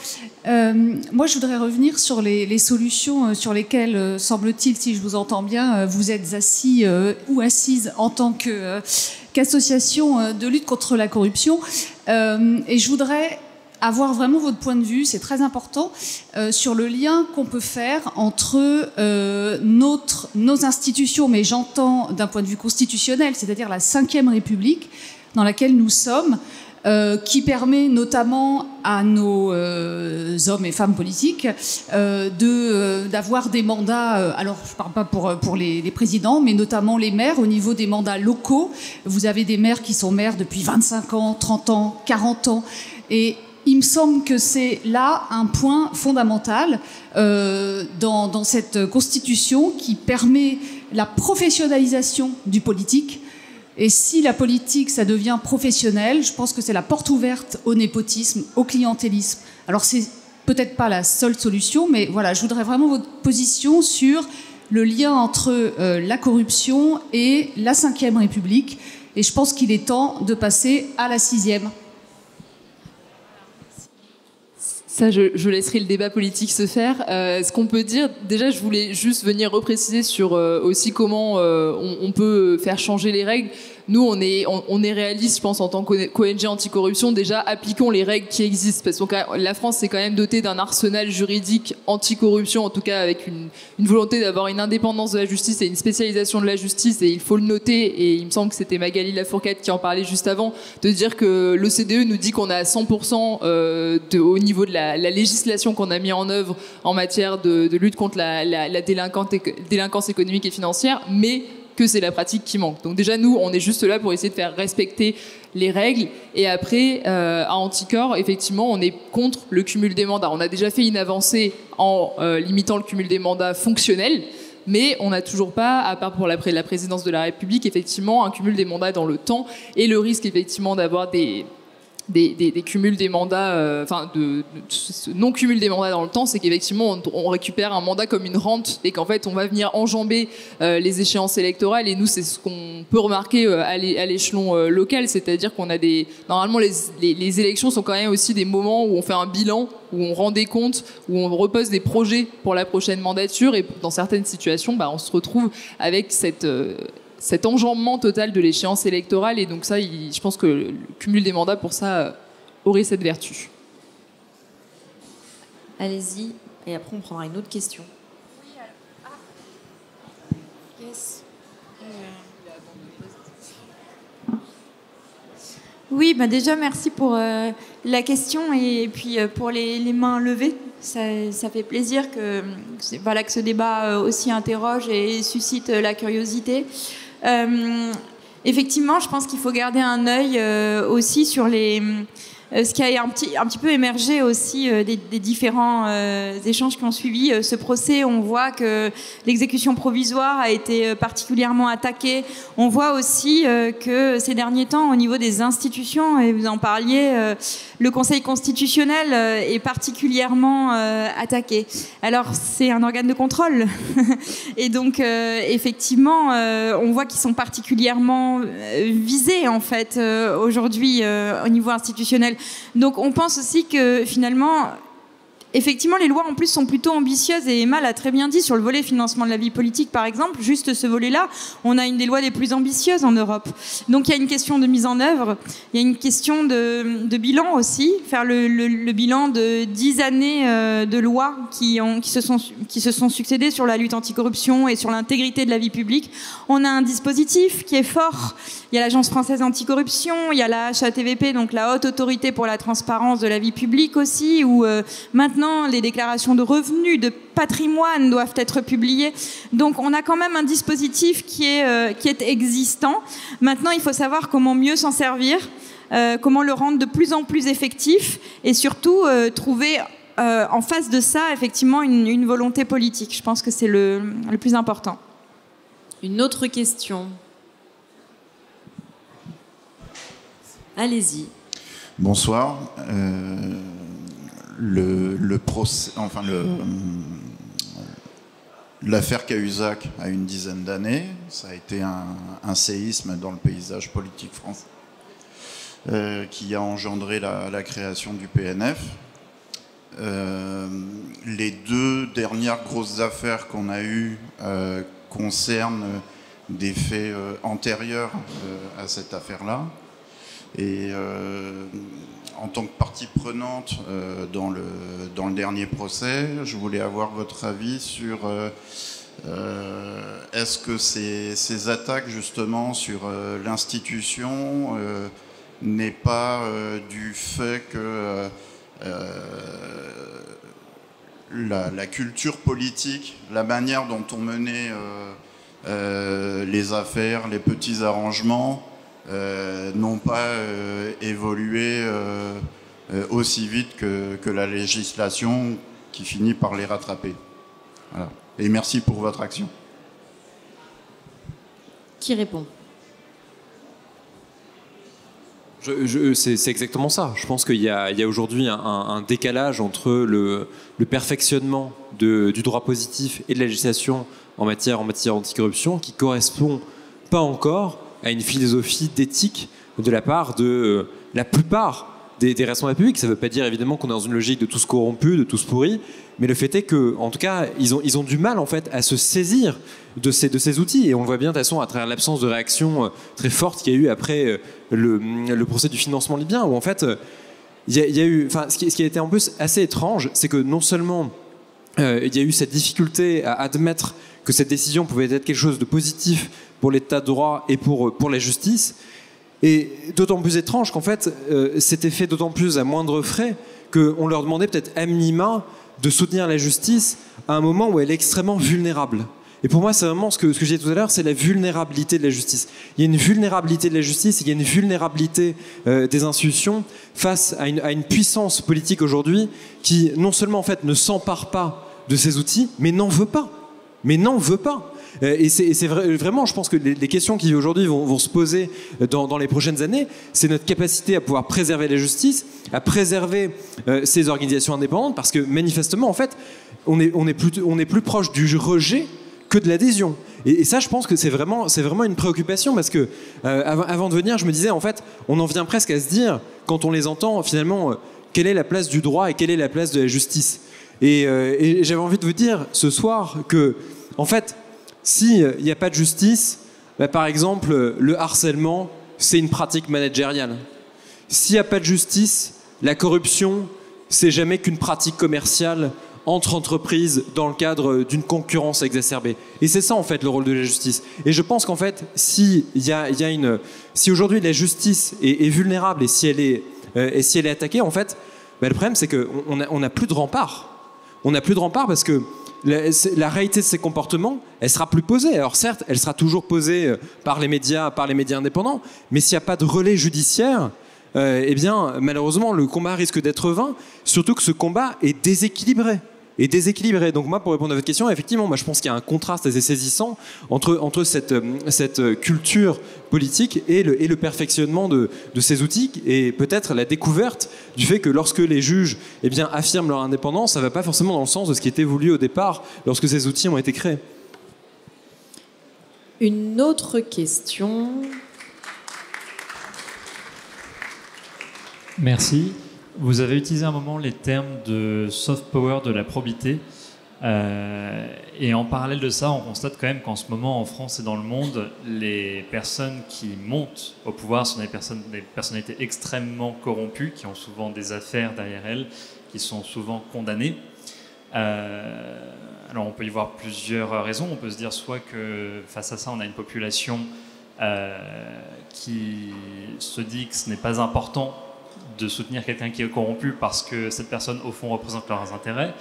Moi, je voudrais revenir sur les solutions sur lesquelles, semble-t-il, si je vous entends bien, vous êtes assis ou assises en tant qu'association de lutte contre la corruption. Et je voudrais avoir vraiment votre point de vue, c'est très important, sur le lien qu'on peut faire entre nos institutions, mais j'entends d'un point de vue constitutionnel, c'est-à-dire la Ve République, dans laquelle nous sommes, qui permet notamment à nos hommes et femmes politiques d'avoir des mandats, alors je ne parle pas pour les présidents, mais notamment les maires au niveau des mandats locaux. Vous avez des maires qui sont maires depuis 25 ans, 30 ans, 40 ans, et il me semble que c'est là un point fondamental dans cette constitution qui permet la professionnalisation du politique. Et si la politique, ça devient professionnel, je pense que c'est la porte ouverte au népotisme, au clientélisme. Alors c'est peut-être pas la seule solution, mais voilà, je voudrais vraiment votre position sur le lien entre la corruption et la Ve République. Et je pense qu'il est temps de passer à la 6e. Ça, je laisserai le débat politique se faire. Ce qu'on peut dire, déjà, je voulais juste venir repréciser sur aussi comment on peut faire changer les règles. Nous, on est réaliste, je pense, en tant qu'ONG anticorruption. Déjà, appliquons les règles qui existent. Parce que la France s'est quand même dotée d'un arsenal juridique anticorruption, en tout cas avec une volonté d'avoir une indépendance de la justice et une spécialisation de la justice. Et il faut le noter, et il me semble que c'était Magali Lafourcade qui en parlait juste avant, de dire que l'OCDE nous dit qu'on a 100% au niveau de la législation qu'on a mis en œuvre en matière de lutte contre la délinquance économique et financière, mais que c'est la pratique qui manque. Donc déjà, nous, on est juste là pour essayer de faire respecter les règles. Et après, à Anticor, effectivement, on est contre le cumul des mandats. On a déjà fait une avancée en limitant le cumul des mandats fonctionnels, mais on n'a toujours pas, à part pour la présidence de la République, effectivement, un cumul des mandats dans le temps, et le risque, effectivement, d'avoir des cumuls des mandats, non-cumul des mandats dans le temps, c'est qu'effectivement on récupère un mandat comme une rente et qu'en fait on va venir enjamber les échéances électorales. Et nous, c'est ce qu'on peut remarquer à l'échelon local, c'est-à-dire qu'on a normalement les élections sont quand même aussi des moments où on fait un bilan, où on rend des comptes, où on repose des projets pour la prochaine mandature, et dans certaines situations, on se retrouve avec cet enjambement total de l'échéance électorale. Et donc ça, je pense que le cumul des mandats, pour ça, aurait cette vertu. Allez-y, et après on prendra une autre question. Oui, déjà merci pour la question et puis pour les mains levées. Ça fait plaisir que ce débat aussi interroge et suscite la curiosité. Effectivement, je pense qu'il faut garder un œil aussi sur ce qui a un petit peu émergé aussi des différents échanges qui ont suivi ce procès, on voit que l'exécution provisoire a été particulièrement attaquée. On voit aussi que ces derniers temps, au niveau des institutions, et vous en parliez, le Conseil constitutionnel est particulièrement attaqué. Alors, c'est un organe de contrôle. Et donc, effectivement, on voit qu'ils sont particulièrement visés, en fait, aujourd'hui, au niveau institutionnel. Donc on pense aussi que finalement, effectivement, les lois en plus sont plutôt ambitieuses et Emma l'a très bien dit sur le volet financement de la vie politique, par exemple, juste ce volet-là, on a une des lois les plus ambitieuses en Europe. Donc il y a une question de mise en œuvre, il y a une question de bilan aussi, faire le bilan de 10 années de lois qui se sont succédées sur la lutte anticorruption et sur l'intégrité de la vie publique. On a un dispositif qui est fort. Il y a l'Agence française anticorruption, il y a la HATVP, donc la Haute Autorité pour la transparence de la vie publique aussi, où maintenant les déclarations de revenus, de patrimoine doivent être publiées. Donc on a quand même un dispositif qui est existant. Maintenant, il faut savoir comment mieux s'en servir, comment le rendre de plus en plus effectif et surtout trouver en face de ça effectivement une volonté politique. Je pense que c'est le plus important. Une autre question. Allez-y. Bonsoir. Le procès, enfin l'affaire Cahuzac a une dizaine d'années. Ça a été un séisme dans le paysage politique français qui a engendré la création du PNF. Les deux dernières grosses affaires qu'on a eues concernent des faits antérieurs à cette affaire-là. Et en tant que partie prenante dans le dernier procès, je voulais avoir votre avis sur est-ce que ces attaques justement sur l'institution n'est pas du fait que la culture politique, la manière dont on menait les affaires, les petits arrangements, n'ont pas évolué aussi vite que la législation qui finit par les rattraper. Voilà. Et merci pour votre action. Qui répond ? C'est exactement ça. Je pense qu'il y a aujourd'hui un décalage entre le perfectionnement du droit positif et de la législation en matière anticorruption qui correspond pas encore à une philosophie d'éthique de la part de la plupart des responsables publics. Ça ne veut pas dire évidemment qu'on est dans une logique de tous corrompus, de tous pourris, mais le fait est que, en tout cas, ils ont du mal en fait à se saisir de ces outils. Et on le voit bien de toute façon à travers l'absence de réaction très forte qu'il y a eu après le procès du financement libyen, où en fait il y a eu, enfin, ce qui a été en plus assez étrange, c'est que non seulement il y a eu cette difficulté à admettre que cette décision pouvait être quelque chose de positif pour l'état de droit et pour la justice, et d'autant plus étrange qu'en fait c'était fait d'autant plus à moindre frais qu'on leur demandait peut-être à minima de soutenir la justice à un moment où elle est extrêmement vulnérable. Et pour moi, c'est vraiment ce que je disais tout à l'heure, c'est la vulnérabilité de la justice. Il y a une vulnérabilité de la justice, il y a une vulnérabilité des institutions face à une puissance politique aujourd'hui qui non seulement en fait ne s'empare pas de ces outils, mais n'en veut pas. Et c'est vraiment, je pense que les questions qui aujourd'hui vont se poser dans les prochaines années, c'est notre capacité à pouvoir préserver la justice, à préserver ces organisations indépendantes, parce que manifestement, en fait, on est plus proche du rejet que de l'adhésion. Et ça, je pense que c'est vraiment une préoccupation, parce que avant de venir, je me disais, en fait, on en vient presque à se dire, quand on les entend, finalement, quelle est la place du droit et quelle est la place de la justice. Et j'avais envie de vous dire ce soir que, en fait, s'il n'y a pas de justice, par exemple, le harcèlement, c'est une pratique managériale. S'il n'y a pas de justice, la corruption, c'est jamais qu'une pratique commerciale entre entreprises dans le cadre d'une concurrence exacerbée. Et c'est ça, en fait, le rôle de la justice. Et je pense qu'en fait, si aujourd'hui la justice est vulnérable et si elle est attaquée, en fait, le problème, c'est qu'on n'a plus de rempart. On n'a plus de rempart parce que la réalité de ces comportements, elle sera plus posée. Alors certes, elle sera toujours posée par les médias indépendants, mais s'il n'y a pas de relais judiciaire, eh bien, malheureusement, le combat risque d'être vain, surtout que ce combat est déséquilibré. Donc moi, pour répondre à votre question, effectivement, moi, je pense qu'il y a un contraste assez saisissant entre cette culture politique et le perfectionnement de ces outils, et peut-être la découverte du fait que lorsque les juges affirment leur indépendance, ça ne va pas forcément dans le sens de ce qui était voulu au départ lorsque ces outils ont été créés. Une autre question. Merci. Vous avez utilisé un moment les termes de soft power de la probité. Et en parallèle de ça, on constate quand même qu'en ce moment, en France et dans le monde, les personnes qui montent au pouvoir sont des personnalités extrêmement corrompues, qui ont souvent des affaires derrière elles, qui sont souvent condamnées. Alors on peut y voir plusieurs raisons. On peut se dire soit que face à ça, on a une population qui se dit que ce n'est pas important de soutenir quelqu'un qui est corrompu parce que cette personne, au fond, représente leurs intérêts.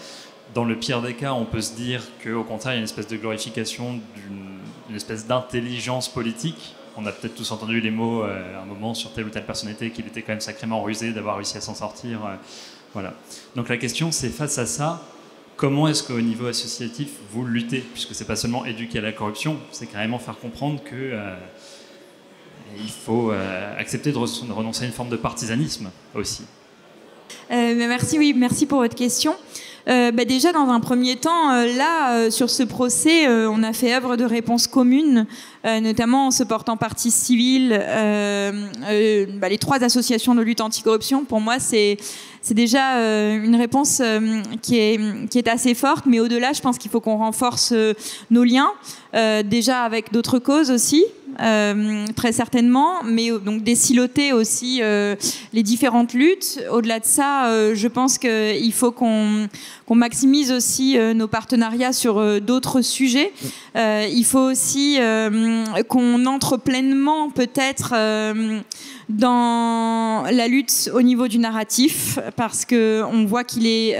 Dans le pire des cas, on peut se dire qu'au contraire, il y a une espèce de glorification d'une espèce d'intelligence politique. On a peut-être tous entendu les mots à un moment sur telle ou telle personnalité qu'il était quand même sacrément rusé d'avoir réussi à s'en sortir. Voilà. Donc la question, c'est face à ça, comment est-ce qu'au niveau associatif, vous luttez? Puisque c'est pas seulement éduquer à la corruption, c'est carrément faire comprendre que il faut accepter de renoncer à une forme de partisanisme aussi. Merci pour votre question. Déjà, dans un premier temps, sur ce procès, on a fait œuvre de réponse commune, notamment en se portant partie civile. Les 3 associations de lutte anticorruption, pour moi, c'est déjà une réponse qui est assez forte, mais au-delà, je pense qu'il faut qu'on renforce nos liens, déjà avec d'autres causes aussi, très certainement, mais donc désiloter aussi les différentes luttes. Au-delà de ça, je pense qu'il faut qu'on maximise aussi nos partenariats sur d'autres sujets. Il faut aussi qu'on entre pleinement peut-être dans la lutte au niveau du narratif, parce qu'on voit qu'il est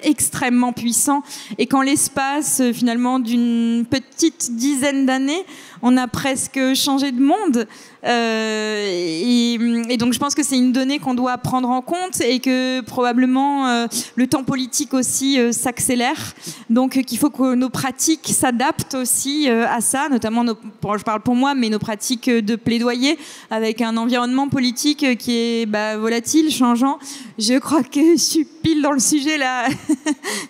extrêmement puissant, et qu'en l'espace finalement d'une petite dizaine d'années, on a presque changé de monde. Et donc je pense que c'est une donnée qu'on doit prendre en compte, et que probablement le temps politique aussi s'accélère. Donc qu'il faut que nos pratiques s'adaptent aussi à ça, notamment je parle pour moi, mais nos pratiques de plaidoyer, avec un environnement politique qui est volatile, changeant. Je crois que je suis pile dans le sujet là,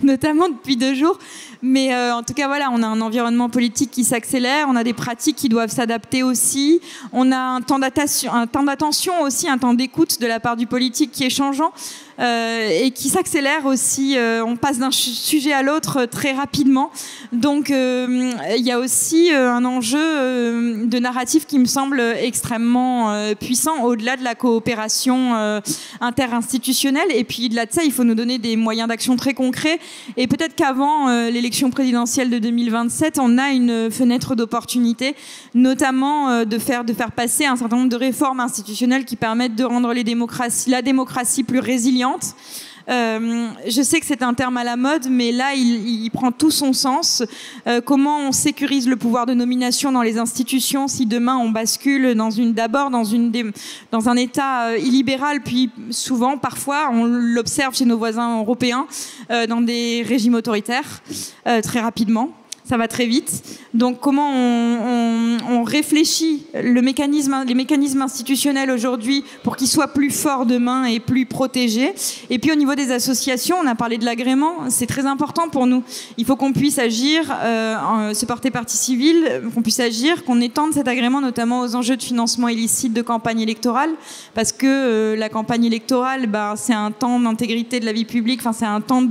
notamment depuis 2 jours. Mais en tout cas, voilà, on a un environnement politique qui s'accélère, on a des pratiques qui doivent s'adapter aussi, on a un temps d'attention aussi, un temps d'écoute de la part du politique qui est changeant et qui s'accélère aussi. On passe d'un sujet à l'autre très rapidement. Donc, il y a aussi un enjeu de narratif qui me semble extrêmement puissant, au-delà de la coopération interinstitutionnelle. Et puis, au-delà de ça, il faut nous donner des moyens d'action très concrets. Et peut-être qu'avant l'élection présidentielle de 2027, on a une fenêtre d'opportunité, notamment de faire passer un certain nombre de réformes institutionnelles qui permettent de rendre la démocratie plus résiliente. Je sais que c'est un terme à la mode, mais là, il prend tout son sens. Comment on sécurise le pouvoir de nomination dans les institutions si demain on bascule dans un État illibéral, puis souvent, parfois, on l'observe chez nos voisins européens, dans des régimes autoritaires, très rapidement. Ça va très vite. Donc, comment on réfléchit les mécanismes institutionnels aujourd'hui pour qu'ils soient plus forts demain et plus protégés. Et puis, au niveau des associations, on a parlé de l'agrément. C'est très important pour nous. Il faut qu'on puisse agir, se porter partie civile, qu'on puisse agir, qu'on étende cet agrément notamment aux enjeux de financement illicite de campagne électorale. Parce que la campagne électorale, c'est un temps d'intégrité de la vie publique. Enfin, c'est un temps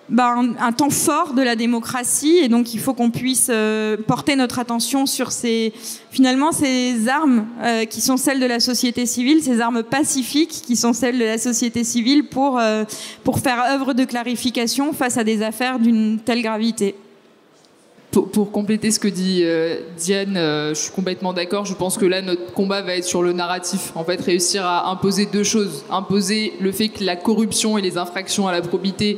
un temps fort de la démocratie, et donc il faut qu'on puisse porter notre attention sur ces armes qui sont celles de la société civile, ces armes pacifiques qui sont celles de la société civile pour faire œuvre de clarification face à des affaires d'une telle gravité. Pour compléter ce que dit Diane, je suis complètement d'accord. Je pense que là, notre combat va être sur le narratif. En fait, réussir à imposer 2 choses. Imposer le fait que la corruption et les infractions à la probité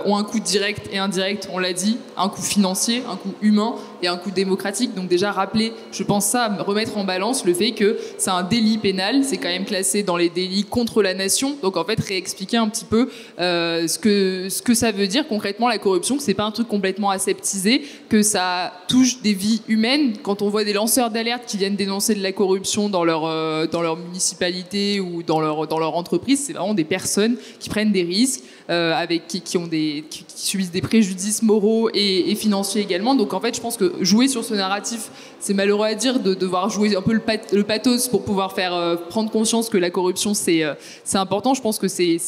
ont un coût direct et indirect, on l'a dit, un coût financier, un coût humain, et un coût démocratique. Donc déjà rappeler, je pense ça, remettre en balance le fait que c'est un délit pénal, c'est quand même classé dans les délits contre la nation. Donc en fait réexpliquer un petit peu ce que ça veut dire concrètement la corruption, que c'est pas un truc complètement aseptisé, que ça touche des vies humaines. Quand on voit des lanceurs d'alerte qui viennent dénoncer de la corruption dans leur municipalité ou dans leur entreprise, c'est vraiment des personnes qui prennent des risques, qui subissent des préjudices moraux et financiers également. Donc en fait, je pense que jouer sur ce narratif, c'est malheureux à dire de devoir jouer un peu le pathos pour pouvoir faire prendre conscience que la corruption c'est important. Je pense que c'est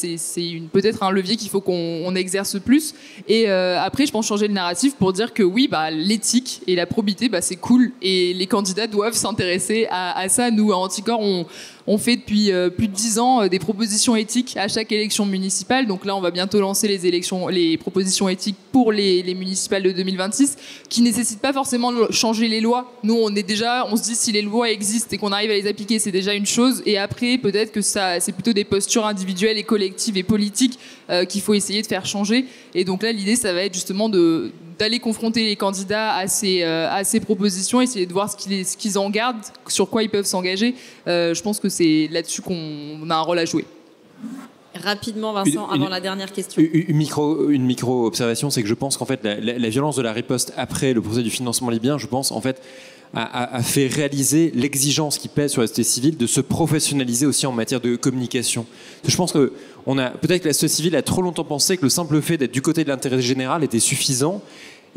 peut-être un levier qu'il faut qu'on exerce plus. Et après, je pense changer le narratif pour dire que oui, l'éthique et la probité, c'est cool et les candidats doivent s'intéresser à ça. Nous, à Anticorps, on fait depuis plus de 10 ans des propositions éthiques à chaque élection municipale. Donc là, on va bientôt lancer les propositions éthiques pour les municipales de 2026, qui nécessitent pas forcément de changer les lois. Nous, on se dit si les lois existent et qu'on arrive à les appliquer, c'est déjà une chose. Et après, peut-être que c'est plutôt des postures individuelles et collectives et politiques qu'il faut essayer de faire changer. Et donc là, l'idée, ça va être justement d'aller confronter les candidats à ces propositions, essayer de voir ce qu'ils en gardent, sur quoi ils peuvent s'engager. Je pense que c'est là-dessus qu'on a un rôle à jouer. Rapidement, Vincent, avant la dernière question. Une micro-observation, c'est que je pense qu'en fait, la violence de la riposte après le procès du financement libyen, je pense, en fait, a fait réaliser l'exigence qui pèse sur la société civile de se professionnaliser aussi en matière de communication. Je pense que peut-être que la société civile a trop longtemps pensé que le simple fait d'être du côté de l'intérêt général était suffisant.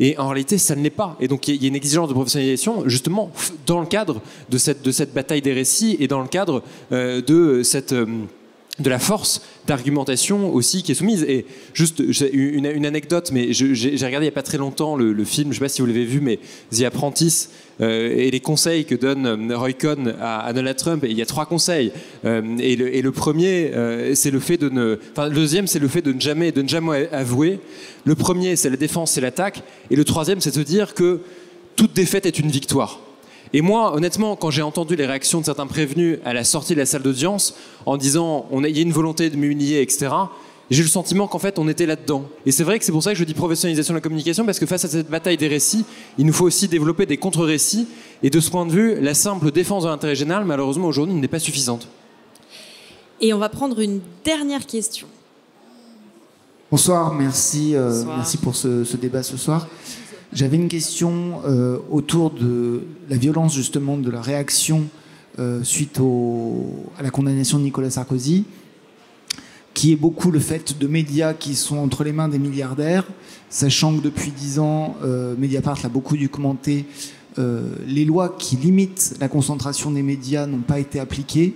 Et en réalité, ça ne l'est pas. Et donc, il y a une exigence de professionnalisation, justement, dans le cadre de cette bataille des récits et dans le cadre de la force d'argumentation aussi qui est soumise. Et juste une anecdote, mais j'ai regardé il n'y a pas très longtemps le film, je ne sais pas si vous l'avez vu, mais The Apprentice, et les conseils que donne Roy Cohn à Donald Trump. Et il y a 3 conseils. Et le premier, c'est le fait le deuxième, c'est le fait de ne jamais avouer. Le premier, c'est la défense, c'est l'attaque. Et le troisième, c'est de se dire que toute défaite est une victoire. Et moi, honnêtement, quand j'ai entendu les réactions de certains prévenus à la sortie de la salle d'audience en disant il y a une volonté de m'humilier, etc., j'ai eu le sentiment qu'en fait, on était là-dedans. Et c'est vrai que c'est pour ça que je dis professionnalisation de la communication, parce que face à cette bataille des récits, il nous faut aussi développer des contre-récits. Et de ce point de vue, la simple défense de l'intérêt général, malheureusement, aujourd'hui, n'est pas suffisante. Et on va prendre une dernière question. Bonsoir, merci pour ce débat ce soir. J'avais une question autour de la violence justement de la réaction suite à la condamnation de Nicolas Sarkozy, qui est beaucoup le fait de médias qui sont entre les mains des milliardaires, sachant que depuis 10 ans, Mediapart l'a beaucoup documenté, les lois qui limitent la concentration des médias n'ont pas été appliquées.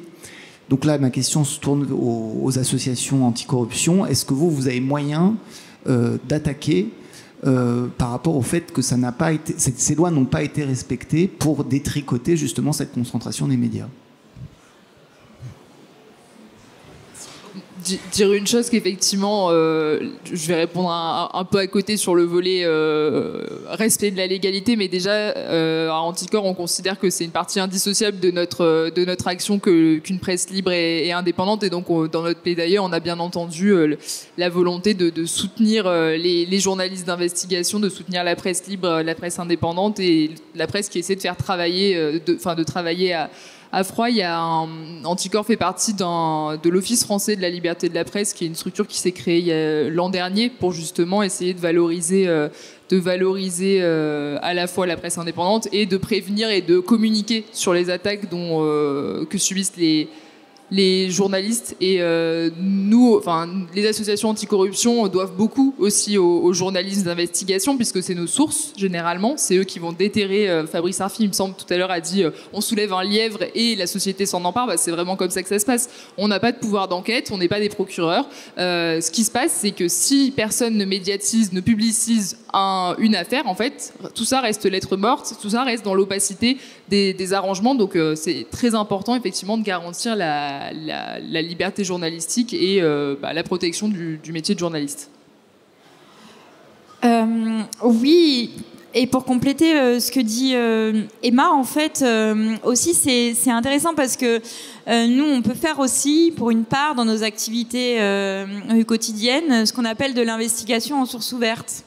Donc là, ma question se tourne aux associations anticorruption. Est-ce que vous avez moyen d'attaquer par rapport au fait que ces lois n'ont pas été respectées pour détricoter justement cette concentration des médias? Dire une chose qu'effectivement, je vais répondre un peu à côté sur le volet respect de la légalité, mais déjà à Anticorps, on considère que c'est une partie indissociable de notre action qu'une presse libre et indépendante. Et donc dans notre plaidoyer, on a bien entendu la volonté de soutenir les journalistes d'investigation, de soutenir la presse libre, la presse indépendante et la presse qui essaie de faire travailler, de travailler à froid. Anticorps fait partie de l'Office français de la liberté de la presse, qui est une structure qui s'est créée l'an dernier pour justement essayer de valoriser à la fois la presse indépendante et de prévenir et de communiquer sur les attaques que subissent les journalistes. Et les associations anticorruption doivent beaucoup aussi aux journalistes d'investigation, puisque c'est nos sources généralement, c'est eux qui vont déterrer. Fabrice Arfi, il me semble, tout à l'heure a dit on soulève un lièvre et la société s'en empare. C'est vraiment comme ça que ça se passe. On n'a pas de pouvoir d'enquête, on n'est pas des procureurs. Ce qui se passe, c'est que si personne ne médiatise, ne publicise une affaire, en fait, tout ça reste lettre morte, tout ça reste dans l'opacité des arrangements. Donc c'est très important effectivement de garantir la liberté journalistique et la protection du métier de journaliste. Oui, et pour compléter ce que dit Emma, en fait, aussi c'est intéressant parce que nous, on peut faire aussi, pour une part, dans nos activités quotidiennes, ce qu'on appelle de l'investigation en source ouverte.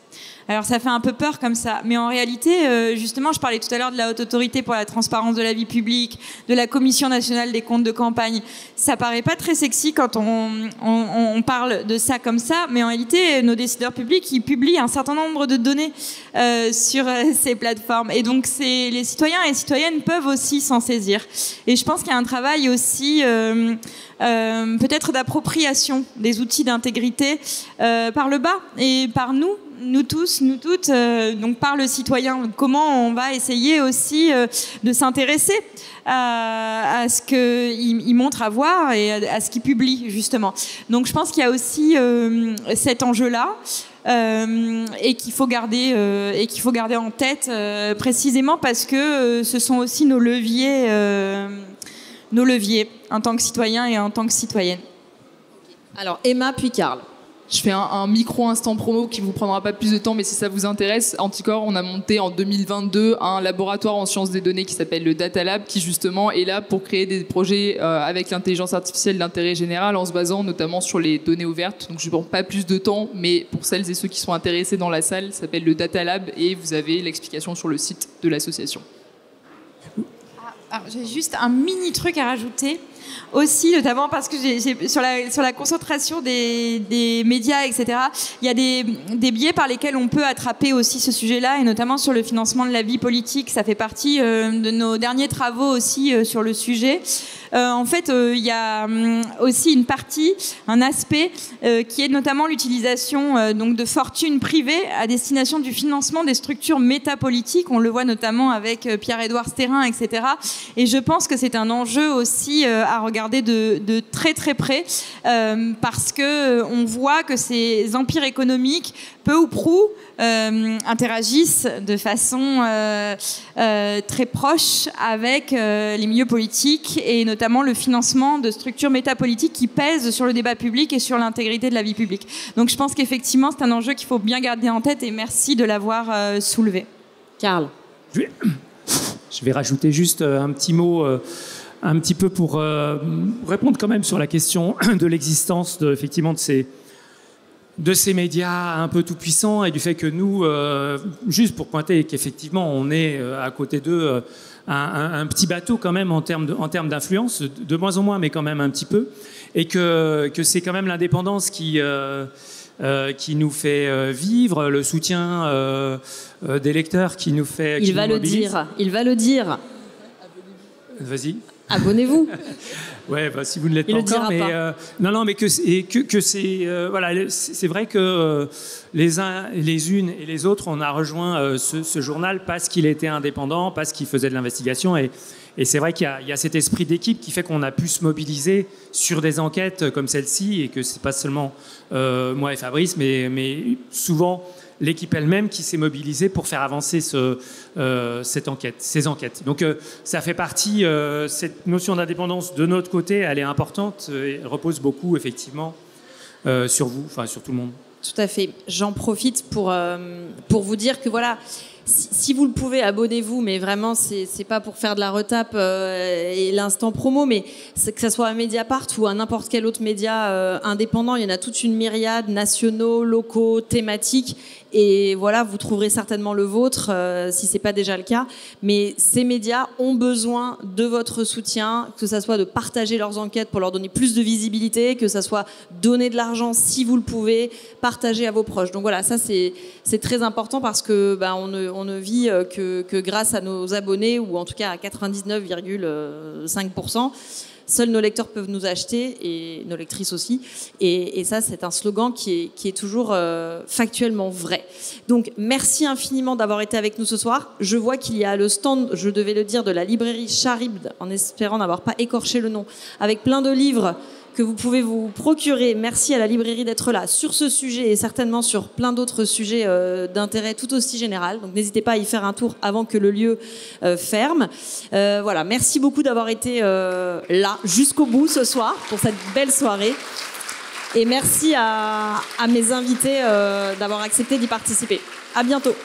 Alors ça fait un peu peur comme ça, mais en réalité, justement, je parlais tout à l'heure de la Haute Autorité pour la transparence de la vie publique, de la Commission nationale des comptes de campagne. Ça paraît pas très sexy quand on parle de ça comme ça, mais en réalité, nos décideurs publics, ils publient un certain nombre de données sur ces plateformes. Et donc, les citoyens et citoyennes peuvent aussi s'en saisir. Et je pense qu'il y a un travail aussi peut-être d'appropriation des outils d'intégrité par le bas et par nous tous, nous toutes, donc par le citoyen. Comment on va essayer aussi de s'intéresser à ce qu'il montre à voir et à ce qu'il publie, justement. Donc je pense qu'il y a aussi cet enjeu-là. Et qu'il faut garder en tête précisément parce que ce sont aussi nos leviers en tant que citoyens et en tant que citoyennes. Alors Emma puis Karl. Je fais un micro instant promo qui vous prendra pas plus de temps, mais si ça vous intéresse, Anticor, on a monté en 2022 un laboratoire en sciences des données qui s'appelle le Data Lab, qui justement est là pour créer des projets avec l'intelligence artificielle d'intérêt général, en se basant notamment sur les données ouvertes. Donc je ne prends pas plus de temps, mais pour celles et ceux qui sont intéressés dans la salle, ça s'appelle le Data Lab et vous avez l'explication sur le site de l'association. Alors, j'ai juste un mini truc à rajouter aussi, notamment parce que sur la concentration des médias, etc. Il y a des biais par lesquels on peut attraper aussi ce sujet-là, et notamment sur le financement de la vie politique. Ça fait partie de nos derniers travaux aussi sur le sujet. En fait, il y a aussi une partie, un aspect qui est notamment l'utilisation donc de fortunes privées à destination du financement des structures métapolitiques. On le voit notamment avec Pierre-Édouard Stérin, etc. Et je pense que c'est un enjeu aussi à regarder de très très près parce que on voit que ces empires économiques, peu ou prou, interagissent de façon très proche avec les milieux politiques et notamment le financement de structures métapolitiques qui pèsent sur le débat public et sur l'intégrité de la vie publique. Donc je pense qu'effectivement c'est un enjeu qu'il faut bien garder en tête et merci de l'avoir soulevé. Karl. Je vais rajouter juste un petit mot un petit peu pour répondre quand même sur la question de l'existence effectivement de ces médias un peu tout-puissants et du fait que nous, juste pour pointer qu'effectivement on est à côté d'eux un petit bateau quand même en termes d'influence, de moins en moins mais quand même un petit peu, et que c'est quand même l'indépendance qui nous fait vivre, le soutien des lecteurs qui nous fait... Il va le dire. Vas-y. Abonnez-vous. Ouais, bah, si vous ne l'êtes pas encore, mais non, mais que c'est voilà, c'est vrai que les uns, les unes et les autres, on a rejoint ce journal parce qu'il était indépendant, parce qu'il faisait de l'investigation, et c'est vrai qu'il y a cet esprit d'équipe qui fait qu'on a pu se mobiliser sur des enquêtes comme celle-ci, et que c'est pas seulement moi et Fabrice, mais souvent l'équipe elle-même qui s'est mobilisée pour faire avancer ces enquêtes. Donc ça fait partie, cette notion d'indépendance de notre côté, elle est importante et elle repose beaucoup effectivement sur vous, enfin sur tout le monde. Tout à fait. J'en profite pour vous dire que voilà, si vous le pouvez, abonnez-vous, mais vraiment, c'est pas pour faire de la retape et l'instant promo, mais que ça soit à Mediapart ou à n'importe quel autre média indépendant, il y en a toute une myriade, nationaux, locaux, thématiques, et voilà, vous trouverez certainement le vôtre si c'est pas déjà le cas. Mais ces médias ont besoin de votre soutien, que ça soit de partager leurs enquêtes pour leur donner plus de visibilité, que ça soit donner de l'argent si vous le pouvez, partager à vos proches. Donc voilà, ça c'est très important parce que on ne vit que grâce à nos abonnés, ou en tout cas à 99,5%. Seuls nos lecteurs peuvent nous acheter, et nos lectrices aussi. Et ça, c'est un slogan qui est toujours factuellement vrai. Donc, merci infiniment d'avoir été avec nous ce soir. Je vois qu'il y a le stand, je devais le dire, de la librairie Charybde, en espérant n'avoir pas écorché le nom, avec plein de livres que vous pouvez vous procurer. Merci à la librairie d'être là sur ce sujet et certainement sur plein d'autres sujets d'intérêt tout aussi général. Donc n'hésitez pas à y faire un tour avant que le lieu ferme. Voilà, merci beaucoup d'avoir été là jusqu'au bout ce soir pour cette belle soirée. Et merci à mes invités d'avoir accepté d'y participer. À bientôt.